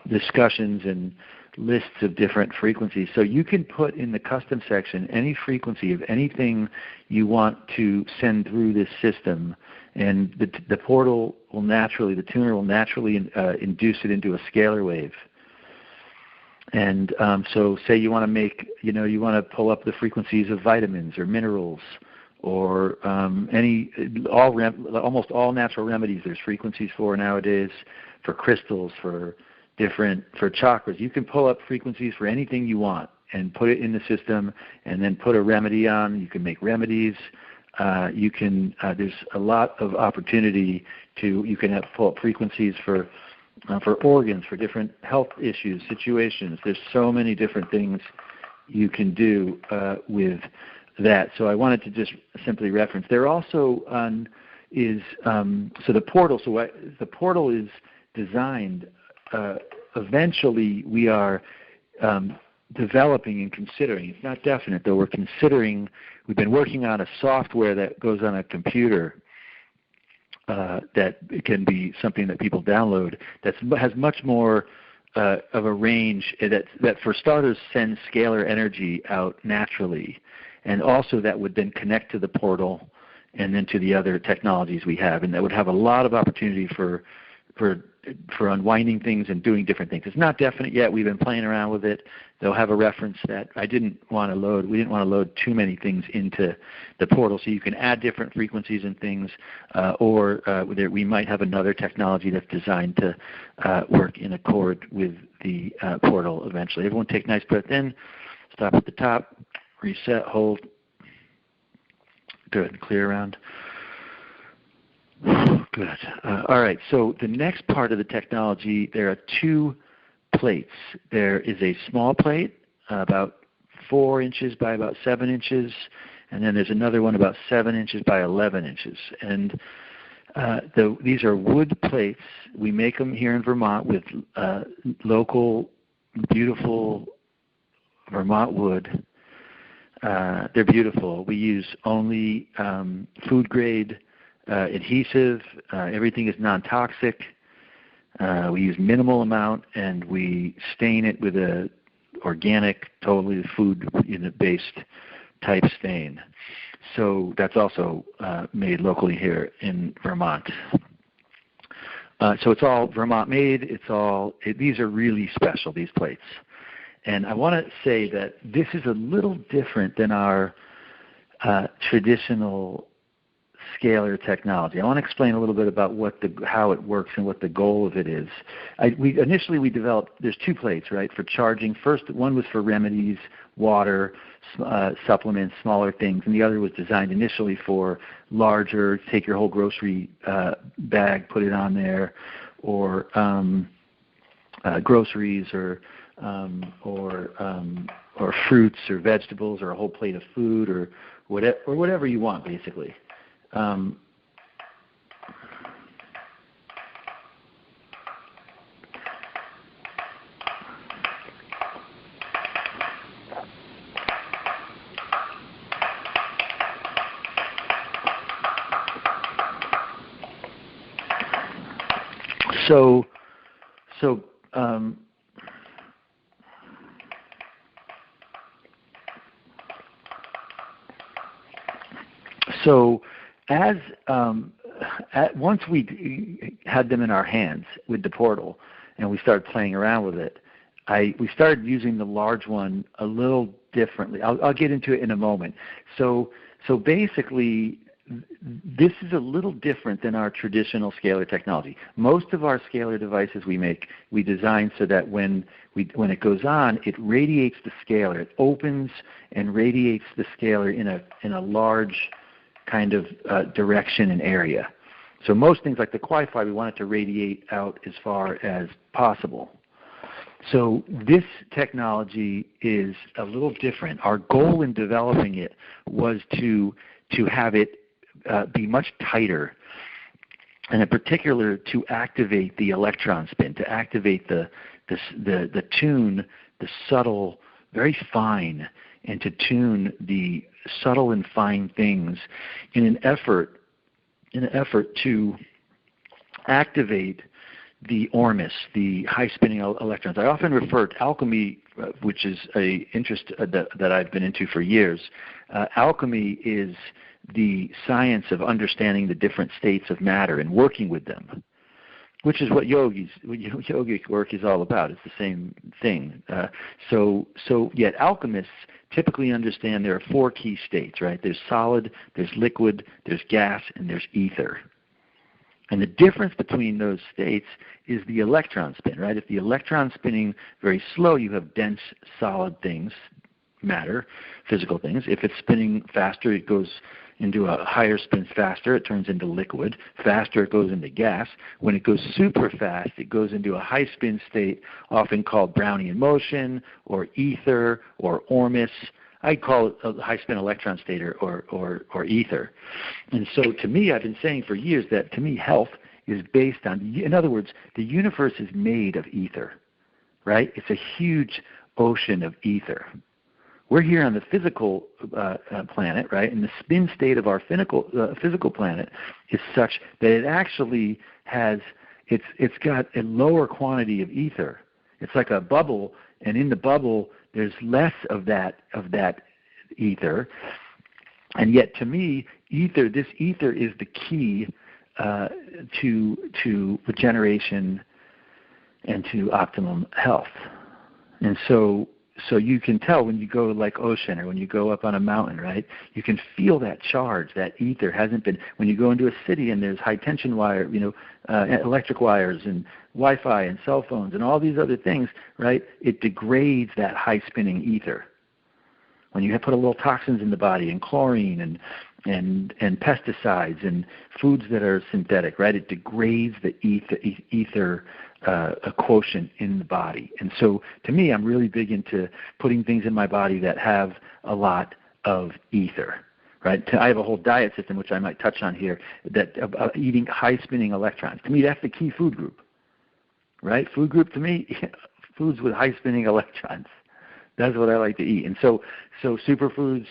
discussions and lists of different frequencies. So you can put in the custom section any frequency of anything you want to send through this system, and the portal will naturally, the tuner will naturally induce it into a scalar wave. And so say you want to make, you want to pull up the frequencies of vitamins or minerals, or almost all natural remedies there's frequencies for nowadays, for crystals, for chakras. You can pull up frequencies for anything you want and put it in the system, and then put a remedy on. You can make remedies. There's a lot of opportunity you can pull up frequencies for for organs, for different health issues, situations. There's so many different things you can do with that. So I wanted to just simply reference. There also is so the portal. So the portal is designed. Eventually, we are developing and considering. It's not definite, though. We're considering. We've been working on a software that goes on a computer that it can be something that people download that has much more of a range that for starters sends scalar energy out naturally, and also that would then connect to the portal and then to the other technologies we have, and that would have a lot of opportunity for unwinding things and doing different things. It's not definite yet. We've been playing around with it. They'll have a reference that we didn't want to load too many things into the portal, so you can add different frequencies and things, or we might have another technology that's designed to work in accord with the portal eventually. Everyone take a nice breath in, stop at the top, reset, hold. Good, clear around. Good. All right, so the next part of the technology, there are two plates. There is a small plate, about 4 inches by about 7 inches, and then there's another one about 7 inches by 11 inches. And these are wood plates. We make them here in Vermont with local, beautiful Vermont wood. They're beautiful. We use only food-grade adhesive. Everything is non-toxic. We use minimal amount, and we stain it with a organic, totally food-based type stain. So that's also made locally here in Vermont. So it's all Vermont made. These are really special, these plates. And I want to say that this is a little different than our traditional scalar technology. I want to explain a little bit about how it works and what the goal of it is. Initially we developed, there's two plates, right, for charging. First, one was for remedies, water, supplements, smaller things, and the other was designed initially for larger, take your whole grocery bag, put it on there, or groceries or fruits or vegetables or a whole plate of food or whatever you want, basically. So once we had them in our hands with the portal and we started playing around with it, we started using the large one a little differently. I'll get into it in a moment. So basically, this is a little different than our traditional scalar technology. Most of our scalar devices we design so that when it goes on, it radiates the scalar. It opens and radiates the scalar in a large kind of direction and area. So most things like the Wi-Fi, we want it to radiate out as far as possible. So this technology is a little different. Our goal in developing it was to have it be much tighter, and in particular to activate the electron spin, to activate the tune, the subtle, very fine, and to tune the subtle and fine things in an effort to activate the ORMUS, the high-spinning electrons. I often refer to alchemy, which is an interest that I've been into for years. Alchemy is the science of understanding the different states of matter and working with them, which is what yogic work is all about. It's the same thing. So yet alchemists typically understand there are 4 key states, right? There's solid, there's liquid, there's gas, and there's ether. And the difference between those states is the electron spin, right? If the electron's spinning very slow, you have dense, solid things, matter, physical things. If it's spinning faster, it goes into a higher spins faster, it turns into liquid. Faster, it goes into gas. When it goes super fast, it goes into a high spin state, often called Brownian motion or ether or ormus. I call it a high spin electron state or ether. And so to me, I've been saying for years that to me health is based on, in other words, the universe is made of ether, right? It's a huge ocean of ether. We're here on the physical planet, right? And the spin state of our physical planet is such that it actually has, it's got a lower quantity of ether. It's like a bubble, and in the bubble there's less of that ether. And yet, to me, this ether is the key to regeneration and to optimum health. And so you can tell when you go like ocean or when you go up on a mountain, right? You can feel that charge, that ether hasn't been. When you go into a city and there's high tension wire, electric wires and Wi-Fi and cell phones and all these other things, right? It degrades that high spinning ether. When you put a little toxins in the body and chlorine and pesticides and foods that are synthetic, right? It degrades the ether a quotient in the body. And so to me, I'm really big into putting things in my body that have a lot of ether, right? I have a whole diet system, which I might touch on here, that eating high-spinning electrons. To me, that's the key food group, right? Food group to me, foods with high-spinning electrons. That's what I like to eat. And so superfoods,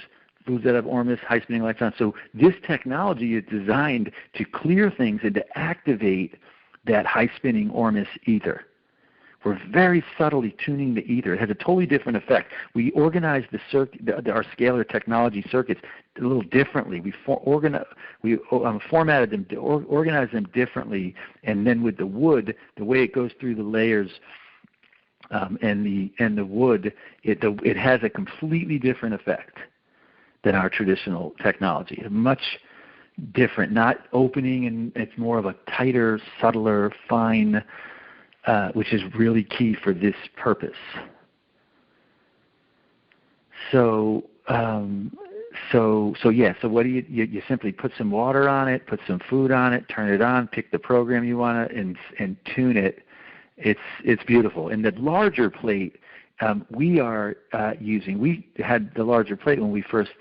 foods that have ormus, high-spinning electrons. So this technology is designed to clear things and to activate that high-spinning ormus ether. We're very subtly tuning the ether. It has a totally different effect. We organize our scalar technology circuits a little differently. We formatted them to organize them differently, and then with the wood, the way it goes through the layers and the wood, it has a completely different effect than our traditional technology. Much different, not opening, and it's more of a tighter, subtler, fine, which is really key for this purpose. So what do you simply put some water on it, put some food on it, turn it on, pick the program you want to, and tune it. It's beautiful. And the larger plate we are using, we had the larger plate when we first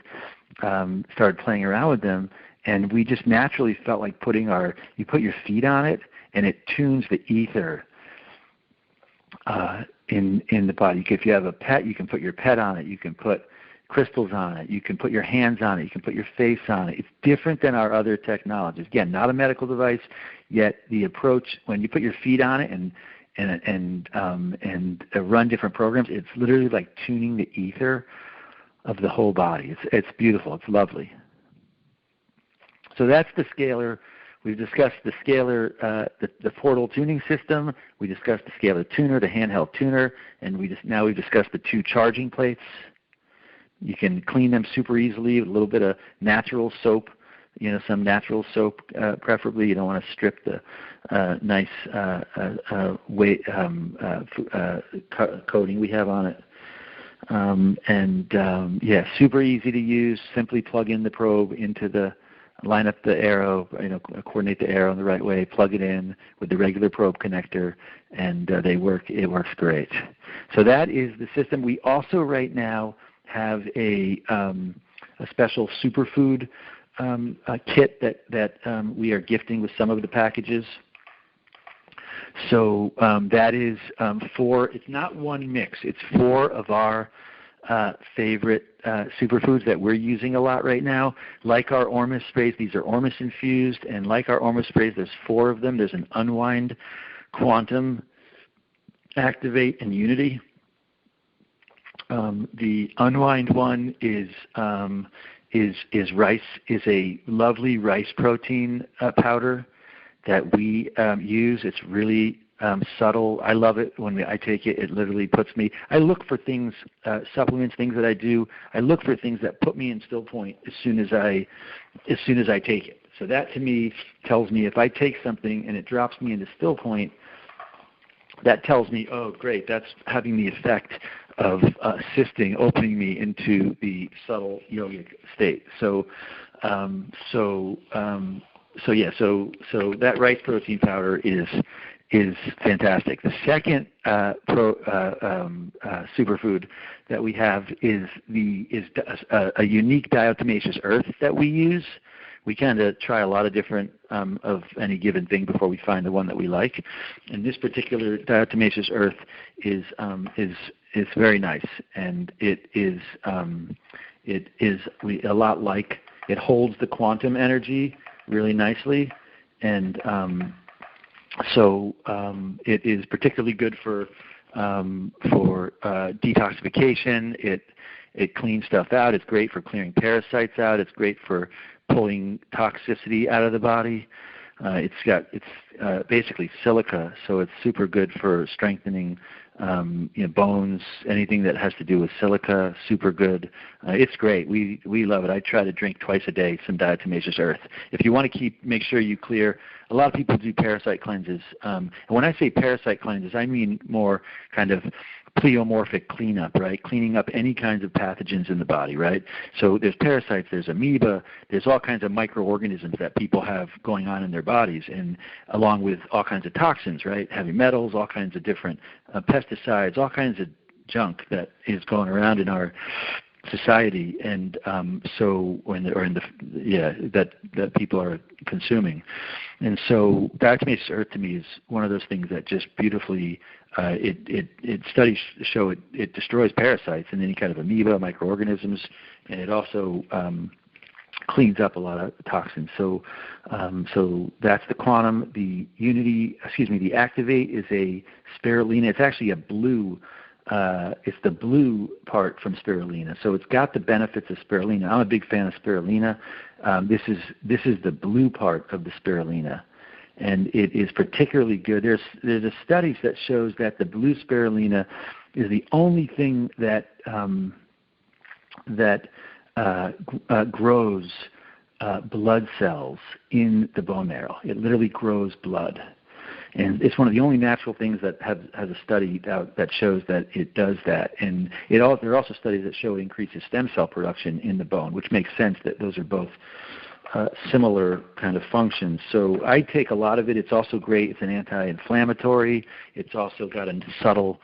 started playing around with them. And we just naturally felt like you put your feet on it, and it tunes the ether in the body. If you have a pet, you can put your pet on it. You can put crystals on it. You can put your hands on it. You can put your face on it. It's different than our other technologies. Again, not a medical device, yet the approach, when you put your feet on it and run different programs, it's literally like tuning the ether of the whole body. It's beautiful. It's lovely. So that's the Scalar. We've discussed the Scalar, the portal tuning system. We discussed the Scalar tuner, the handheld tuner, and now we've discussed the 2 charging plates. You can clean them super easily with a little bit of natural soap, some natural soap preferably. You don't want to strip the nice coating we have on it. Super easy to use. Simply plug in the probe into line up the arrow, coordinate the arrow in the right way, plug it in with the regular probe connector, and they work. It works great. So that is the system. We also right now have a special superfood kit that we are gifting with some of the packages. So that is it's not one mix. It's 4 of our favorite superfoods that we're using a lot right now. Like our ormus sprays, these are ormus infused, and like our ormus sprays, there's 4 of them. There's an unwind, quantum, activate, and unity. The unwind one is rice, is a lovely rice protein powder that we use. It's really subtle. I love it when I take it. It literally puts me. I look for things, supplements, things that I do. I look for things that put me in still point as soon as I take it. So that to me tells me if I take something and it drops me into still point, that tells me, oh great, that's having the effect of opening me into the subtle yogic state. So So that rice protein powder is fantastic. The second superfood that we have is a unique diatomaceous earth that we use. We kind of try a lot of different of any given thing before we find the one that we like. And this particular diatomaceous earth is very nice, and it is a lot like, it holds the quantum energy really nicely, and it is particularly good for detoxification. It cleans stuff out. It's great for clearing parasites out. It's great for pulling toxicity out of the body. It's basically silica, so it's super good for strengthening bones. Anything that has to do with silica, super good. It's great. We love it. I try to drink twice a day some diatomaceous earth. If you want to make sure you clear, a lot of people do parasite cleanses. And when I say parasite cleanses, I mean more kind of pleomorphic cleanup, right? Cleaning up any kinds of pathogens in the body, right? So there's parasites, there's amoeba, there's all kinds of microorganisms that people have going on in their bodies, and along with all kinds of toxins, right? Heavy metals, all kinds of different pesticides, all kinds of junk that is going around in our society, and that people are consuming. And so diatomaceous earth to me is one of those things that just beautifully studies show it destroys parasites and any kind of amoeba, microorganisms, and it also cleans up a lot of toxins. So that's the quantum. The activate is a spirulina. It's actually a blue. It's the blue part from spirulina, so it's got the benefits of spirulina. I'm a big fan of spirulina. This is the blue part of the spirulina, and it is particularly good. There's a studies that shows that the blue spirulina is the only thing that grows blood cells in the bone marrow. It literally grows blood. And it's one of the only natural things that has a study out that shows that it does that. And there are also studies that show it increases stem cell production in the bone, which makes sense that those are both similar kind of functions. So I take a lot of it. It's also great. It's an anti-inflammatory. It's also got a subtle,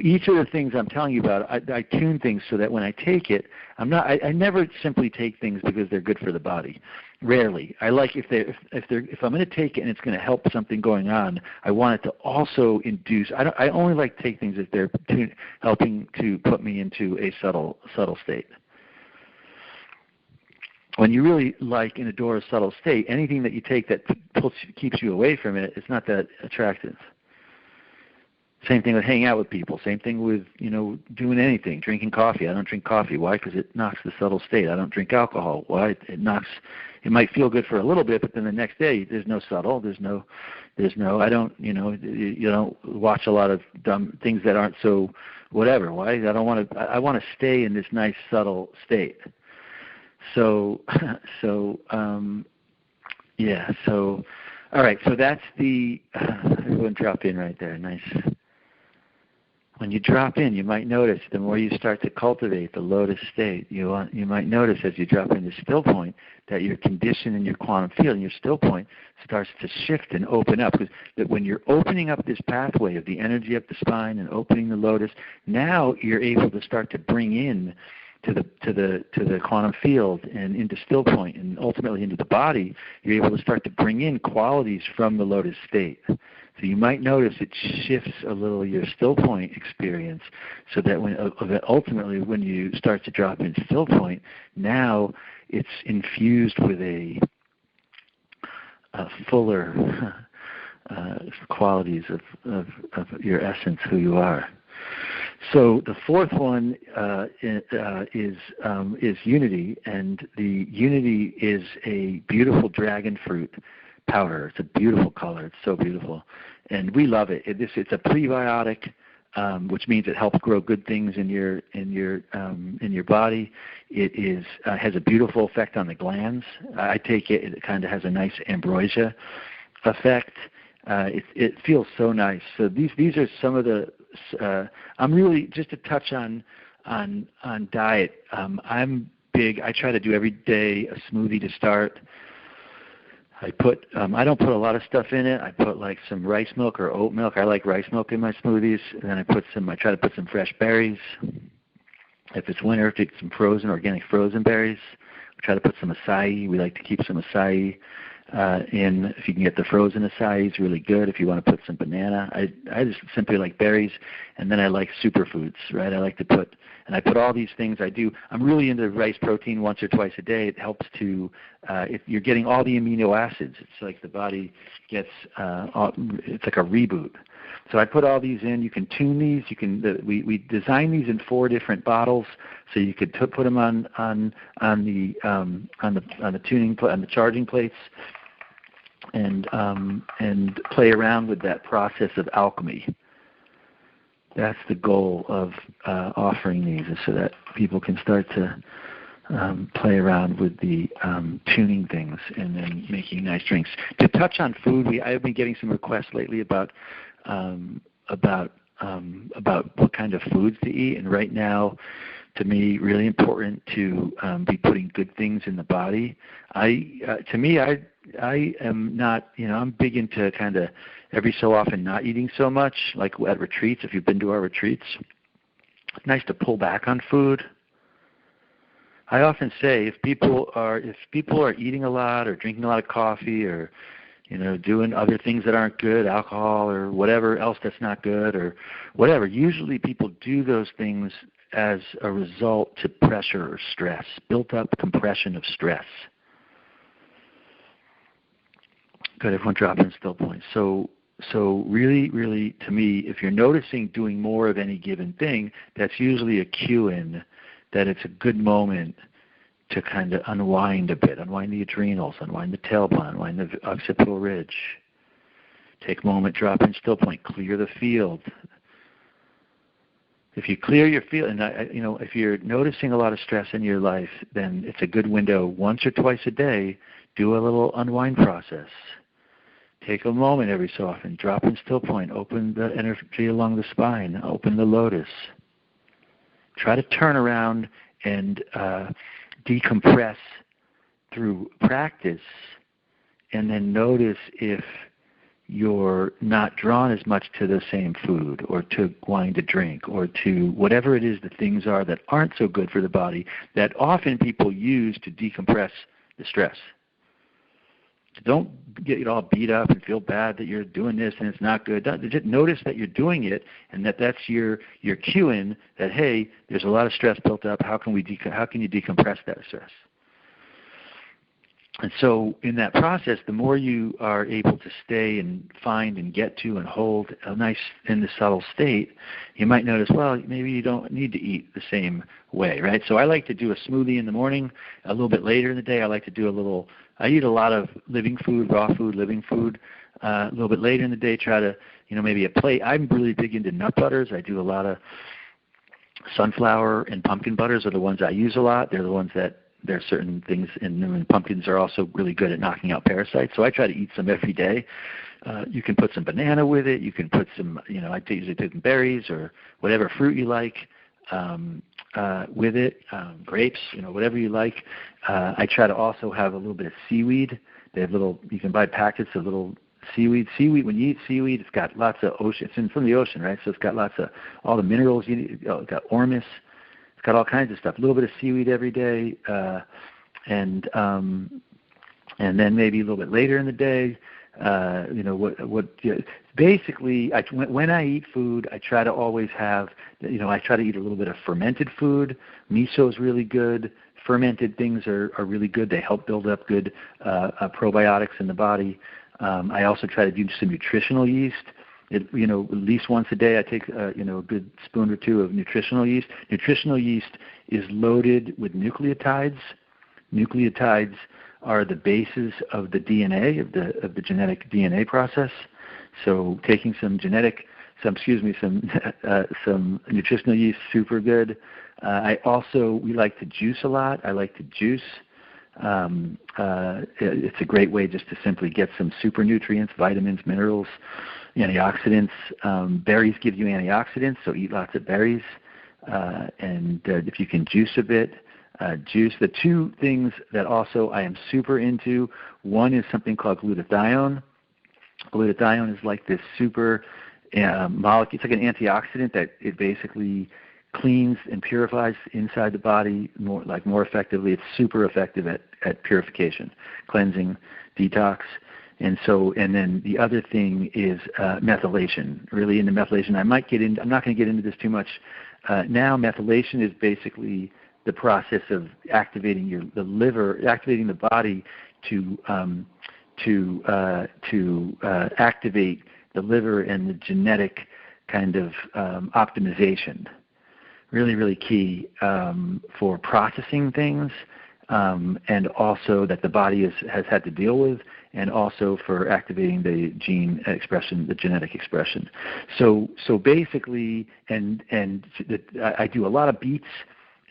each of the things I'm telling you about, I tune things so that when I take it, I never simply take things because they're good for the body. Rarely. I like if I'm going to take it and it's going to help something going on, I want it to also induce. I only like to take things if they're helping to put me into a subtle state. When you really like and adore a subtle state, anything that you take that keeps you away from it, it's not that attractive. Same thing with hanging out with people. Same thing with, doing anything, drinking coffee. I don't drink coffee. Why? Because it knocks the subtle state. I don't drink alcohol. Why? It might feel good for a little bit, but then the next day there's no subtle. I don't, you don't watch a lot of dumb things that aren't so whatever. Why? I want to stay in this nice subtle state. So all right. So that's everyone drop in right there. Nice. When you drop in, you might notice the more you start to cultivate the lotus state, you might notice as you drop into still point that your condition and your quantum field and your still point starts to shift and open up. Because when you're opening up this pathway of the energy up the spine and opening the lotus, now you're able to start to bring in to the quantum field and into still point and ultimately into the body. You're able to start to bring in qualities from the lotus state. So you might notice it shifts a little your still point experience, so that ultimately when you start to drop in still point, now it's infused with a fuller qualities of your essence, who you are. So the fourth one is unity, and the unity is a beautiful dragon fruit powder. It's a beautiful color. It's so beautiful, and we love it. It's a prebiotic, which means it helps grow good things in your body. It has a beautiful effect on the glands. I take it. It kind of has a nice ambrosia effect. It feels so nice. So these are some of the. I'm really just to touch on diet. I'm big. I try to do every day a smoothie to start. I don't put a lot of stuff in it. I put like some rice milk or oat milk. I like rice milk in my smoothies. And then I try to put some fresh berries. If it's winter, take some organic frozen berries. We try to put some acai. We like to keep some acai in. If you can get the frozen acai, it's really good. If you want to put some banana, I just simply like berries. And then I like superfoods, right? I put all these things I'm really into rice protein once or twice a day. It helps to, if you're getting all the amino acids, it's like the body gets, it's like a reboot. So I put all these in. You can tune these. We design these in 4 different bottles, so you could put them on the charging plates, and play around with that process of alchemy. That's the goal of offering these, is so that people can start to play around with the tuning things and then making nice drinks. To touch on food, I've been getting some requests lately about what kind of foods to eat. And right now, to me, really important to be putting good things in the body. I am not, I'm big into kind of every so often not eating so much, like at retreats. If you've been to our retreats, it's nice to pull back on food. I often say if people are eating a lot or drinking a lot of coffee or doing other things that aren't good, alcohol or whatever else that's not good or whatever, usually people do those things as a result to pressure or stress, built up compression of stress. Good, everyone drop in still point. So really, really, to me, if you're noticing doing more of any given thing, that's usually a cue in that it's a good moment to kind of unwind a bit, unwind the adrenals, unwind the tailbone, unwind the occipital ridge. Take a moment, drop in still point, clear the field. If you clear your field, and if you're noticing a lot of stress in your life, then it's a good window once or twice a day, do a little unwind process. Take a moment every so often, drop in still point, open the energy along the spine, open the lotus. Try to turn around and decompress through practice, and then notice if you're not drawn as much to the same food or to wanting to drink or to whatever it is the things are that aren't so good for the body that often people use to decompress the stress. Don't get all beat up and feel bad that you're doing this and it's not good. Just notice that you're doing it and that's your cue in that, hey, there's a lot of stress built up. How can you decompress that stress? And so in that process, the more you are able to stay and find and get to and hold a nice in the subtle state, you might notice, well, maybe you don't need to eat the same way, right? So I like to do a smoothie in the morning. A little bit later in the day, I eat a lot of living food, raw food, living food. A little bit later in the day, try to, maybe a plate. I'm really big into nut butters. I do a lot of sunflower and pumpkin butters are the ones I use a lot. They're the oones that there are certain things in them, and pumpkins are also really good at knocking out parasites. So I try to eat some every day. You can put some banana with it. You can put some, I usually take some berries or whatever fruit you like with it, grapes, whatever you like. I try to also have a little bit of seaweed. They have you can buy packets of little seaweed. Seaweed, when you eat seaweed, it's got lots of ocean. It's from the ocean, right? So it's got lots of all the minerals you need. It's got ormus. It's got all kinds of stuff. A little bit of seaweed every day, and then maybe a little bit later in the day. Basically, when I eat food, I try to always have, I try to eat a little bit of fermented food. Miso is really good. Fermented things are really good. They help build up good probiotics in the body. I also try to do some nutritional yeast. At least once a day I take a good spoon or two of nutritional yeast. Nutritional yeast is loaded with nucleotides. Nucleotides are the basis of the DNA, of the genetic DNA process. So taking some nutritional yeast, super good. We like to juice a lot. I like to juice. It's a great way just to simply get some super nutrients, vitamins, minerals, antioxidants. Berries give you antioxidants, so eat lots of berries. And if you can juice a bit, juice. The two things that also I am super into, one is something called glutathione. Glutathione is like this super molecule. It's like an antioxidant that it basically cleans and purifies inside the body more effectively. It's super effective at purification, cleansing, detox. And then the other thing is methylation. Really into methylation. I'm not going to get into this too much now. Methylation is basically the process of activating the liver, activating the body to activate the liver and the genetic kind of optimization. Really, really key for processing things, and also that the body has had to deal with, and also for activating the gene expression, the genetic expression. So basically, I do a lot of beets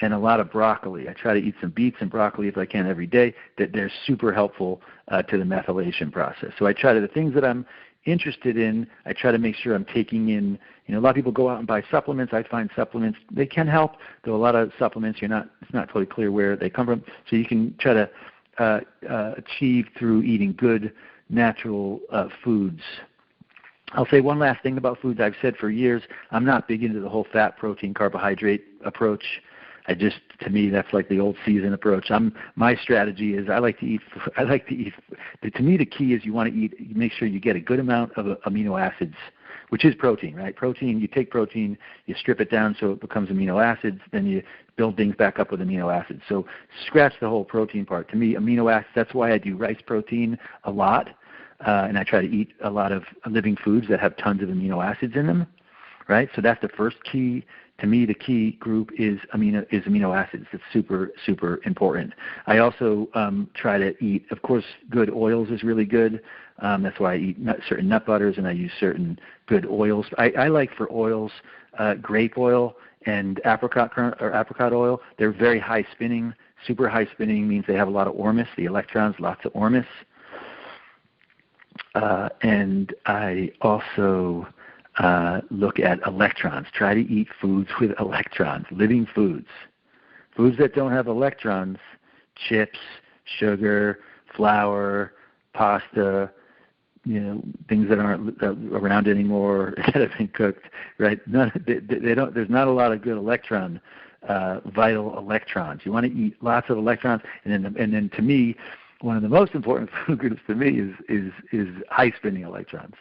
and a lot of broccoli. I try to eat some beets and broccoli if I can every day. That they're super helpful to the methylation process. So I try to, the things that I'm interested in, I try to make sure I'm taking in. A lot of people go out and buy supplements. I find supplements, they can help, though a lot of supplements it's not totally clear where they come from. So you can try to achieve through eating good natural foods. I'll say one last thing about foods. I've said for years, I'm not big into the whole fat, protein, carbohydrate approach. To me, that's like the old season approach. My strategy is I like to eat. To me, the key is you want to eat. Make sure you get a good amount of amino acids, which is protein, right? Protein. You take protein, you strip it down so it becomes amino acids. Then you build things back up with amino acids. So scratch the whole protein part. To me, amino acids. That's why I do rice protein a lot, and I try to eat a lot of living foods that have tons of amino acids in them, right? So that's the first key. To me, the key group is amino acids. It's super, super important. I also try to eat, of course, good oils is really good. That's why I eat certain nut butters and I use certain good oils. I like for oils grape oil and apricot oil. They're very high spinning. Super high spinning means they have a lot of ormus, the electrons, lots of ormus. And I also look at electrons. Try to eat foods with electrons, living foods. Foods that don't have electrons, chips, sugar, flour, pasta, things that aren't around anymore that have been cooked, right? There's not a lot of good vital electrons. You want to eat lots of electrons, and then to me, one of the most important food groups to me is high spinning electrons.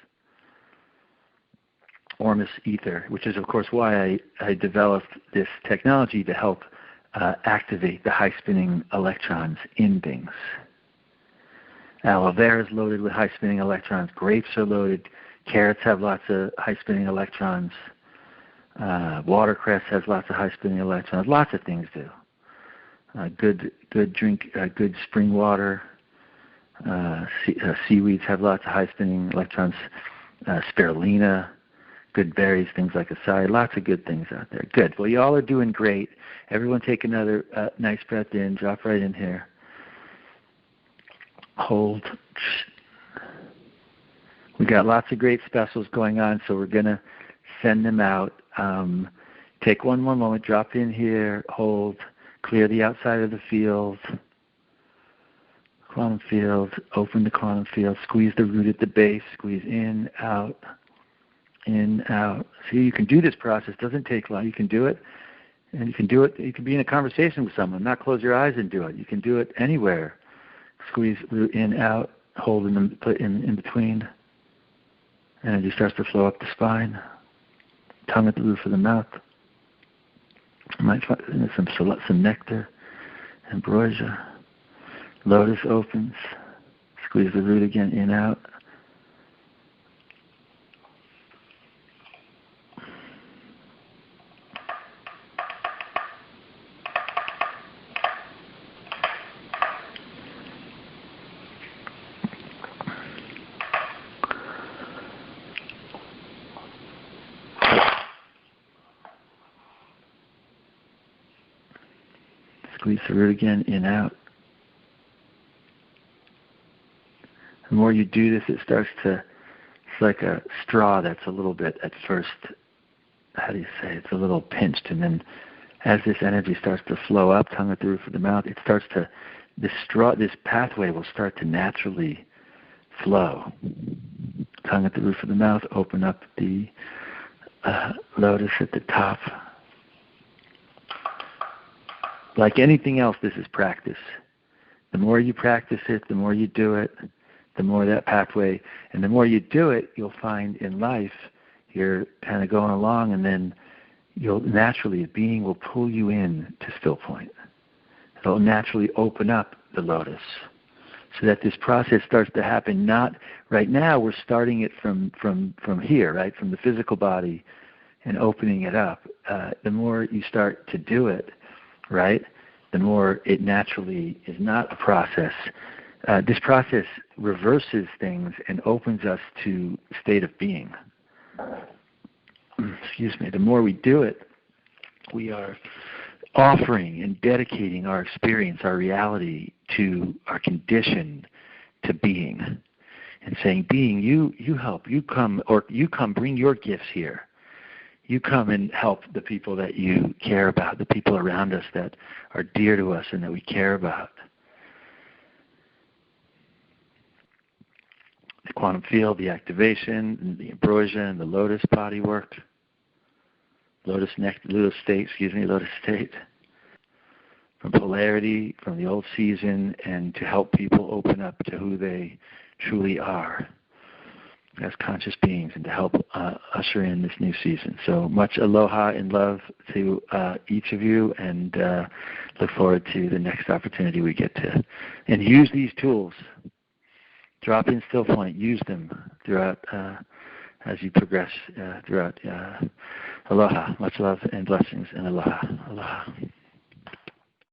Ormus ether, which is, of course, why I developed this technology to help activate the high-spinning electrons in things. Aloe vera is loaded with high-spinning electrons. Grapes are loaded. Carrots have lots of high-spinning electrons. Watercress has lots of high-spinning electrons. Lots of things do. Good drink, good spring water. Seaweeds have lots of high-spinning electrons. Spirulina. Good berries, things like acai, lots of good things out there. Good. Well, you all are doing great. Everyone take another nice breath in. Drop right in here. Hold. We got lots of great specials going on, so we're going to send them out. Take one more moment. Drop in here. Hold. Clear the outside of the field. Quantum field. Open the quantum field. Squeeze the root at the base. Squeeze in, out. In, out. See, you can do this process. It doesn't take long. You can do it. And you can do it. You can be in a conversation with someone, not close your eyes and do it. You can do it anywhere. Squeeze root in, out, hold in between. And it just starts to flow up the spine. Tongue at the roof of the mouth. You might find some nectar, ambrosia. Lotus opens. Squeeze the root again, in, out. Squeeze the root again, in, out. The more you do this, it's like a straw that's a little bit at first, how do you say, it's a little pinched, and then as this energy starts to flow up, tongue at the roof of the mouth, it starts to, this pathway will start to naturally flow. Tongue at the roof of the mouth, open up the lotus at the top. Like anything else, this is practice. The more you practice it, the more you do it, the more that pathway, and the more you do it, you'll find in life, you're kind of going along, and then you'll naturally, a being will pull you in to still point. It'll naturally open up the lotus, so that this process starts to happen. Not right now, we're starting it from here, right, from the physical body, and opening it up. The more you start to do it, right, the more it naturally is not a process. This process reverses things and opens us to a state of being. Excuse me. The more we do it, we are offering and dedicating our experience, our reality, to our condition to being, and saying, being, you help, you come, bring your gifts here. You come and help the people that you care about, the people around us that are dear to us and that we care about. The quantum field, the activation, the ambrosia, and the lotus body work. Lotus state. From polarity, from the old season, and to help people open up to who they truly are as conscious beings, and to help usher in this new season. So much aloha and love to each of you, and look forward to the next opportunity we get to. And use these tools. Drop in still point. Use them throughout as you progress throughout. Aloha. Much love and blessings, and aloha. Aloha.